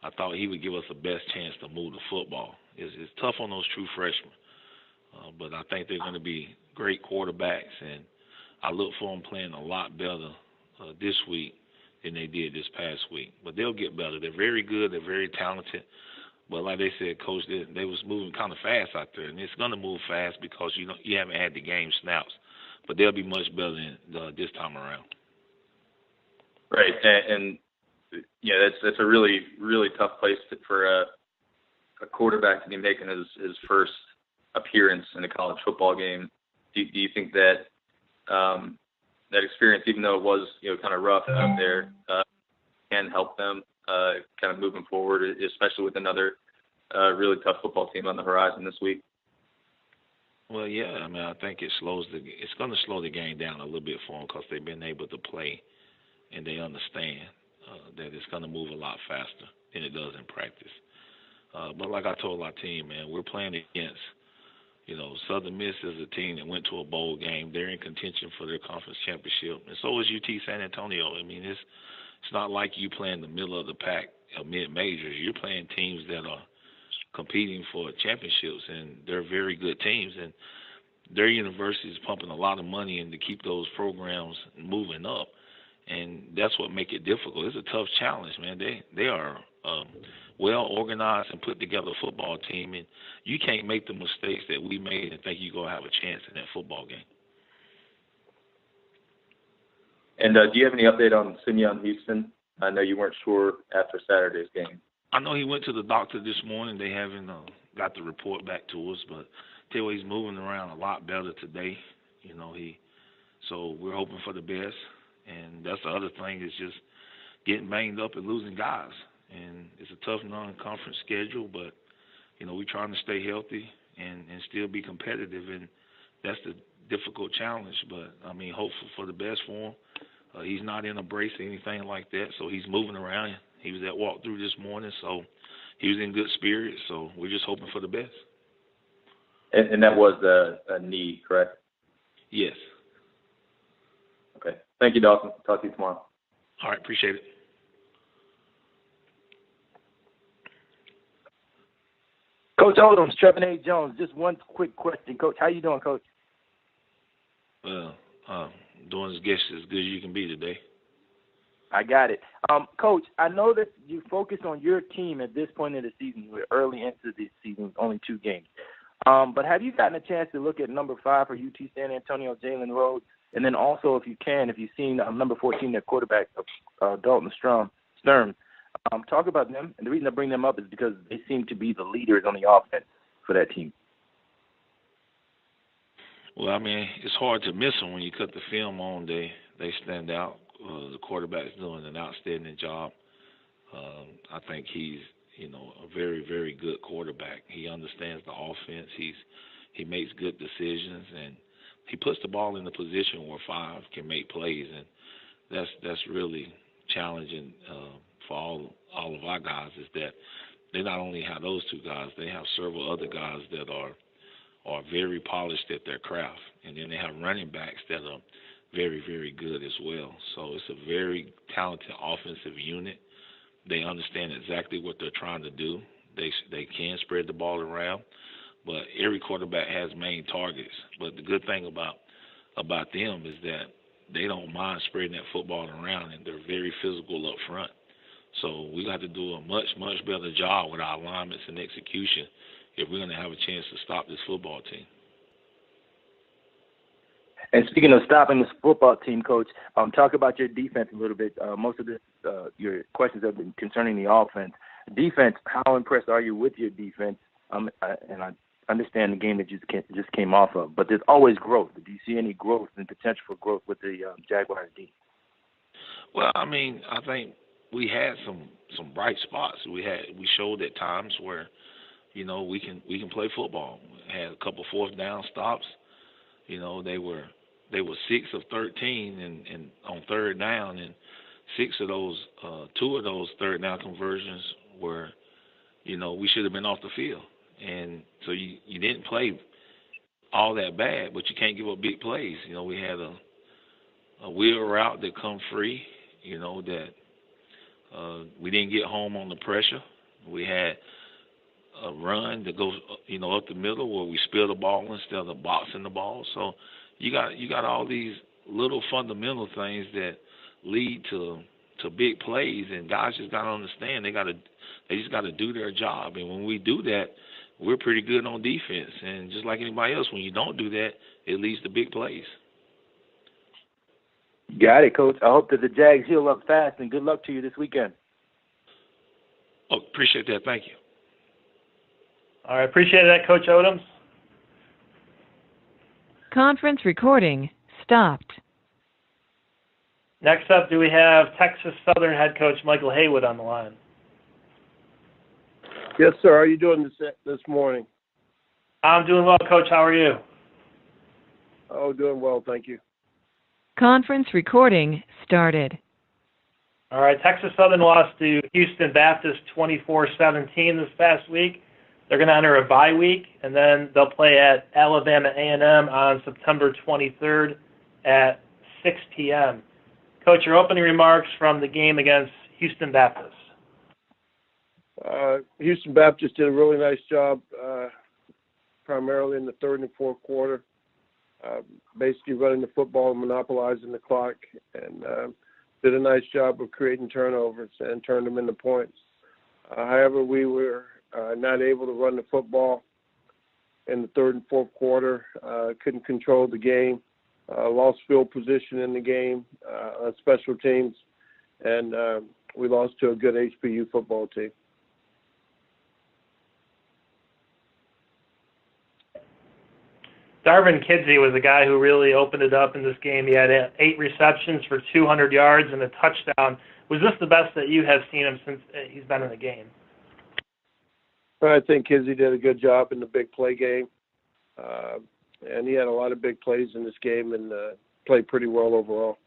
Speaker 12: I thought he would give us the best chance to move the football. It's tough on those true freshmen, but I think they're going to be great quarterbacks, and I look for them playing a lot better this week than they did this past week. But they'll get better. They're very good. They're very talented. But like they said, Coach, they was moving kind of fast out there, and it's going to move fast because you haven't had the game snaps. But they'll be much better than this time around.
Speaker 14: Right, and yeah, that's a really, really tough place for a quarterback to be making his first appearance in a college football game. Do you think that that experience, even though it was kind of rough out there, can help them kind of moving forward, especially with another really tough football team on the horizon this week?
Speaker 12: Well, yeah, I mean, I think it's going to slow the game down a little bit for them because they've been able to play and they understand that it's going to move a lot faster than it does in practice. But like I told our team, man, we're playing against, Southern Miss is a team that went to a bowl game. They're in contention for their conference championship, and so is UT San Antonio. I mean, it's not like you playing the middle of the pack of mid-majors. You're playing teams that are competing for championships, and they're very good teams. And their university is pumping a lot of money in to keep those programs moving up, and that's what make it difficult. It's a tough challenge, man. They are well organized and put together football team, and you can't make the mistakes that we made and think you're gonna have a chance in that football game.
Speaker 14: And do you have any update on Simeon Houston? I know you weren't sure after Saturday's game.
Speaker 12: I know he went to the doctor this morning. They haven't got the report back to us, but tell you he's moving around a lot better today. So we're hoping for the best. And that's the other thing is just getting banged up and losing guys. And it's a tough non-conference schedule, but, we're trying to stay healthy and still be competitive. And that's the difficult challenge. But, hopeful for the best for him. He's not in a brace or anything like that, so he's moving around. He was at walkthrough this morning, so he was in good spirits. So we're just hoping for the best.
Speaker 14: And that was a knee, correct?
Speaker 12: Yes.
Speaker 14: Okay. Thank you, Dawson. Talk to you tomorrow.
Speaker 12: All right. Appreciate it.
Speaker 3: Coach Odums, Trevor A. Jones, just one quick question. Coach, how you doing, Coach?
Speaker 12: Well, doing as good as you can be today.
Speaker 3: I got it. Coach, I know that you focus on your team at this point in the season. We're early into the season, only 2 games. But have you gotten a chance to look at number 5 for UT San Antonio, Jalen Rhodes? And then also, if you've seen number 14, their quarterback, Dalton Sturm. Talk about them. And the reason I bring them up is because they seem to be the leaders on the offense for that team.
Speaker 12: Well, it's hard to miss them when you cut the film on. They stand out. The quarterback's doing an outstanding job. I think he's, a very, very good quarterback. He understands the offense. He makes good decisions, and he puts the ball in the position where 5 can make plays, and that's really challenging for all of our guys. Is that they not only have those 2 guys, they have several other guys that are very polished at their craft, and then they have running backs that are very, very good as well. So it's a very talented offensive unit. They understand exactly what they're trying to do. They can spread the ball around, but every quarterback has main targets. But the good thing about them is that they don't mind spreading that football around, and they're very physical up front. So we got to do a much, much better job with our alignments and execution if we're going to have a chance to stop this football team.
Speaker 3: And speaking of stopping this football team, Coach, talk about your defense a little bit. Most of your questions have been concerning the offense. Defense, how impressed are you with your defense? And I understand the game that you just came off of, but there's always growth. Do you see any growth and potential for growth with the Jaguars D?
Speaker 12: Well, I think we had some bright spots. We showed at times where, we can play football. We had a couple 4th down stops. They were 6 of 13 and on 3rd down, and 6 of those, 2 of those 3rd down conversions were, we should have been off the field. And so you didn't play all that bad, but you can't give up big plays. We had a wheel route that come free, that we didn't get home on the pressure. We had a run that goes, up the middle where we spill the ball instead of boxing the ball. So you got all these little fundamental things that lead to big plays, and guys just got to understand they just got to do their job. And when we do that, we're pretty good on defense. And just like anybody else, when you don't do that, it leads to big plays.
Speaker 3: Got it, Coach. I hope that the Jags heal up fast, and good luck to you this weekend.
Speaker 12: Oh, appreciate that. Thank you.
Speaker 2: All right, appreciate that, Coach Odums.
Speaker 4: Conference recording stopped.
Speaker 2: Next up, do we have Texas Southern head coach Michael Haywood on the line?
Speaker 15: Yes, sir. How are you doing this morning?
Speaker 2: I'm doing well, Coach. How are you?
Speaker 15: Oh, doing well, thank you.
Speaker 4: Conference recording started.
Speaker 2: All right, Texas Southern lost to Houston Baptist 24-17 this past week. They're going to enter a bye week, and then they'll play at Alabama A&M on September 23rd at 6 p.m. Coach, your opening remarks from the game against Houston Baptist.
Speaker 15: Houston Baptist did a really nice job, primarily in the third and fourth quarter, basically running the football and monopolizing the clock, and did a nice job of creating turnovers and turned them into points. However, we were not able to run the football in the third and fourth quarter, couldn't control the game, lost field position in the game on special teams, and we lost to a good HBU football team.
Speaker 2: Darvin Kidsey was a guy who really opened it up in this game. He had 8 receptions for 200 yards and a touchdown. Was this the best that you have seen him since he's been in the game?
Speaker 15: I think Kidsey did a good job in the big play game, and he had a lot of big plays in this game and played pretty well overall.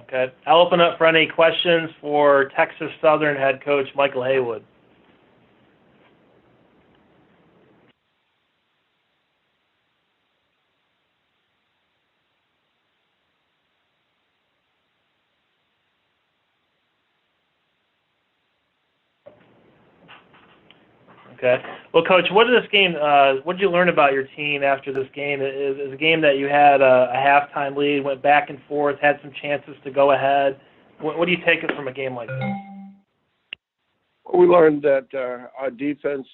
Speaker 2: Okay. I'll open up for any questions for Texas Southern head coach Michael Haywood. Okay. Well, Coach, what did you learn about your team after this game? It was a game that you had a halftime lead, went back and forth, had some chances to go ahead. What do you take from a game like this?
Speaker 15: We learned that our defense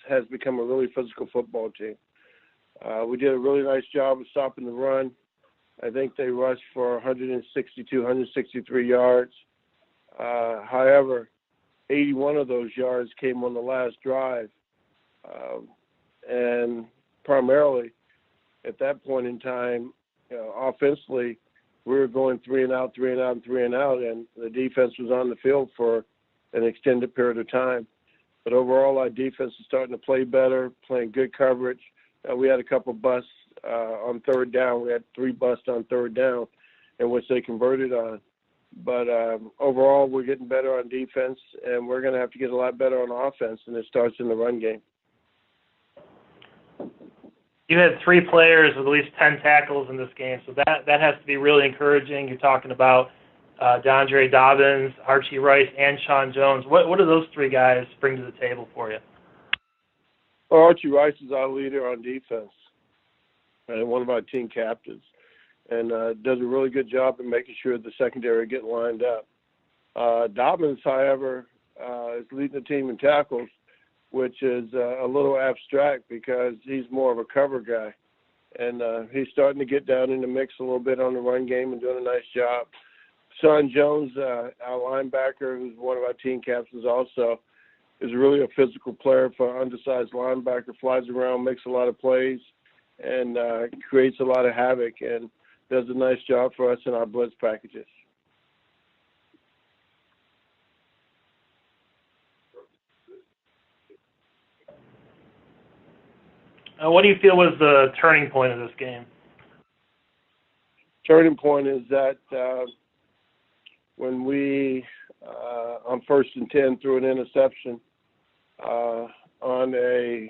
Speaker 15: has become a really physical football team. We did a really nice job of stopping the run. I think they rushed for 162, 163 yards. However, 81 of those yards came on the last drive. And primarily, at that point in time, offensively, we were going 3 and out, 3 and out, and 3 and out, and the defense was on the field for an extended period of time. But overall, our defense is starting to play better, playing good coverage. We had a couple busts on third down. We had 3 busts on third down, in which they converted on. But overall, we're getting better on defense, and we're going to have to get a lot better on offense, and it starts in the run game.
Speaker 2: You had 3 players with at least 10 tackles in this game, so that has to be really encouraging. You're talking about DeAndre Dobbins, Archie Rice, and Sean Jones. What do those 3 guys bring to the table for you?
Speaker 15: Well, Archie Rice is our leader on defense and one of our team captains, and does a really good job in making sure the secondary get lined up. Dobbins, however, is leading the team in tackles, which is a little abstract because he's more of a cover guy. And he's starting to get down in the mix a little bit on the run game and doing a nice job. Sean Jones, our linebacker, who's one of our team captains also, is really a physical player for an undersized linebacker, flies around, makes a lot of plays, and creates a lot of havoc and does a nice job for us in our blitz packages.
Speaker 2: What do you feel was the turning point of this game?
Speaker 15: Turning point is that when we, on 1st and 10, threw an interception on a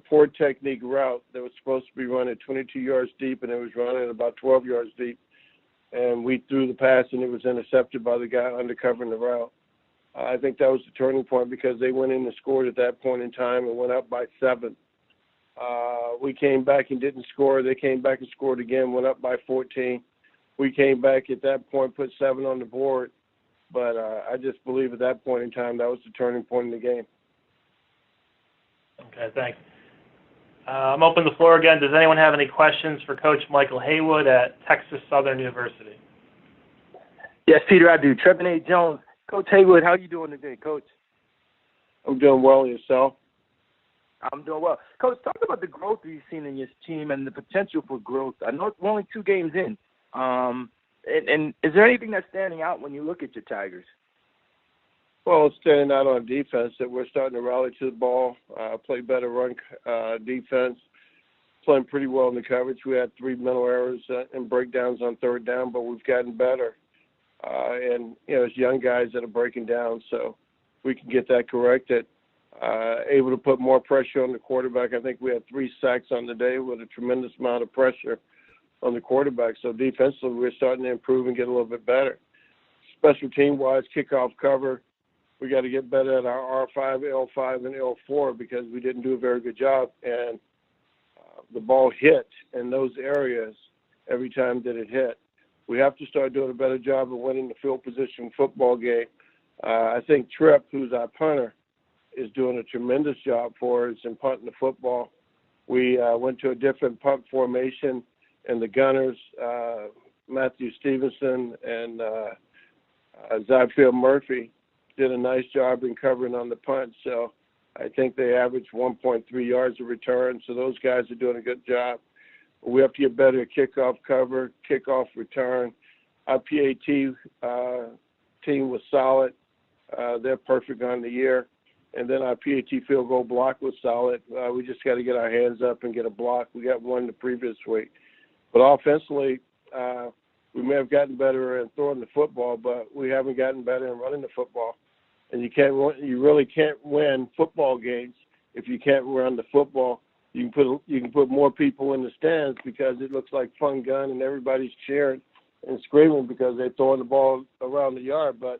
Speaker 15: poor technique route that was supposed to be running 22 yards deep, and it was running about 12 yards deep. And we threw the pass, and it was intercepted by the guy undercovering the route. I think that was the turning point because they went in and scored at that point in time and went up by 7. We came back and didn't score. They came back and scored again, went up by 14. We came back at that point, put 7 on the board. But I just believe at that point in time that was the turning point in the game.
Speaker 2: Okay, thanks. I'm open the floor again. Does anyone have any questions for Coach Michael Haywood at Texas Southern University?
Speaker 3: Yes, Peter, I do. Trevin A. Jones. Coach Haywood, how are you doing today, Coach?
Speaker 15: I'm doing well. Yourself?
Speaker 3: I'm doing well. Coach, talk about the growth you've seen in your team and the potential for growth. I know we're only 2 games in. And is there anything that's standing out when you look at your Tigers?
Speaker 15: Well, it's standing out on defense that we're starting to rally to the ball, play better run defense. playing pretty well in the coverage. We had 3 mental errors and breakdowns on third down, but we've gotten better. And, it's young guys that are breaking down, so we can get that corrected. Able to put more pressure on the quarterback. I think we had 3 sacks on the day with a tremendous amount of pressure on the quarterback. So defensively, we're starting to improve and get a little bit better. Special team-wise, kickoff cover, we got to get better at our R5, L5, and L4 because we didn't do a very good job. And the ball hit in those areas every time that it hit. We have to start doing a better job of winning the field position football game. I think Tripp, who's our punter, is doing a tremendous job for us in punting the football. We went to a different punt formation, and the gunners, Matthew Stevenson and Zyfield Murphy, did a nice job in covering on the punt. So I think they averaged 1.3 yards of return. So those guys are doing a good job. We have to get better at kickoff cover, kickoff return. Our PAT team was solid. They're perfect on the year. And then our PAT field goal block was solid. We just got to get our hands up and get a block. We got one the previous week. But offensively, we may have gotten better in throwing the football, but we haven't gotten better in running the football. And you really can't win football games if you can't run the football. You can put more people in the stands because it looks like fun gun and everybody's cheering and screaming because they're throwing the ball around the yard, but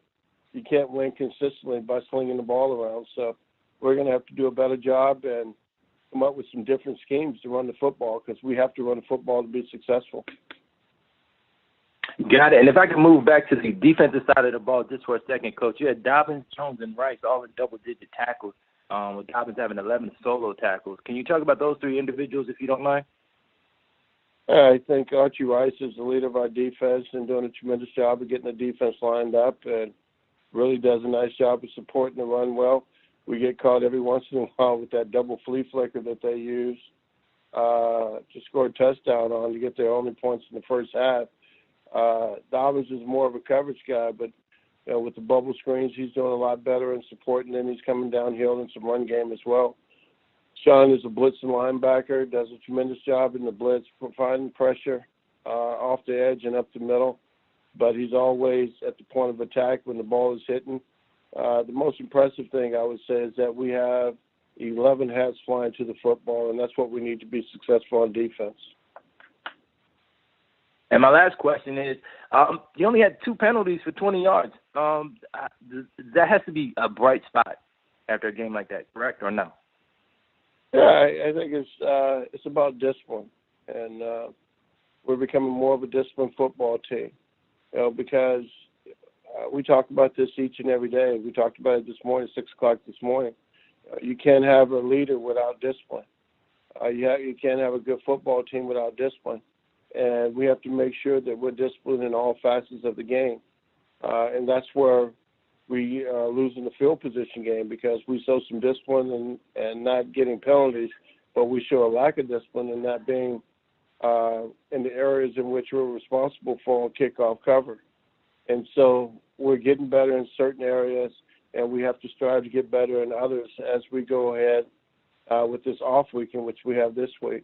Speaker 15: you can't win consistently by slinging the ball around. So we're going to have to do a better job and come up with some different schemes to run the football because we have to run the football to be successful.
Speaker 3: Got it. And if I can move back to the defensive side of the ball just for a second, Coach, you had Dobbins, Jones, and Rice all in double-digit tackles, with Dobbins having 11 solo tackles. Can you talk about those 3 individuals, if you don't mind?
Speaker 15: I think Archie Rice is the leader of our defense and doing a tremendous job of getting the defense lined up and really does a nice job of supporting the run well. We get caught every once in a while with that double flea flicker that they use to score a touchdown on to get their only points in the first half. Dobbins is more of a coverage guy, but with the bubble screens, he's doing a lot better in supporting them. He's coming downhill in some run game as well. Sean is a blitzing linebacker, does a tremendous job in the blitz, providing pressure off the edge and up the middle, but he's always at the point of attack when the ball is hitting. The most impressive thing I would say is that we have 11 hats flying to the football, and that's what we need to be successful on defense.
Speaker 3: And my last question is, you only had 2 penalties for 20 yards. That has to be a bright spot after a game like that, correct or no?
Speaker 15: Yeah, I think it's about discipline, and we're becoming more of a disciplined football team, because we talk about this each and every day. We talked about it this morning, 6 o'clock this morning. You can't have a leader without discipline. You can't have a good football team without discipline. And we have to make sure that we're disciplined in all facets of the game. And that's where we are losing the field position game because we show some discipline and not getting penalties, but we show a lack of discipline in not being in the areas in which we're responsible for on kickoff cover. And so we're getting better in certain areas, and we have to strive to get better in others as we go ahead with this off week in which we have this week.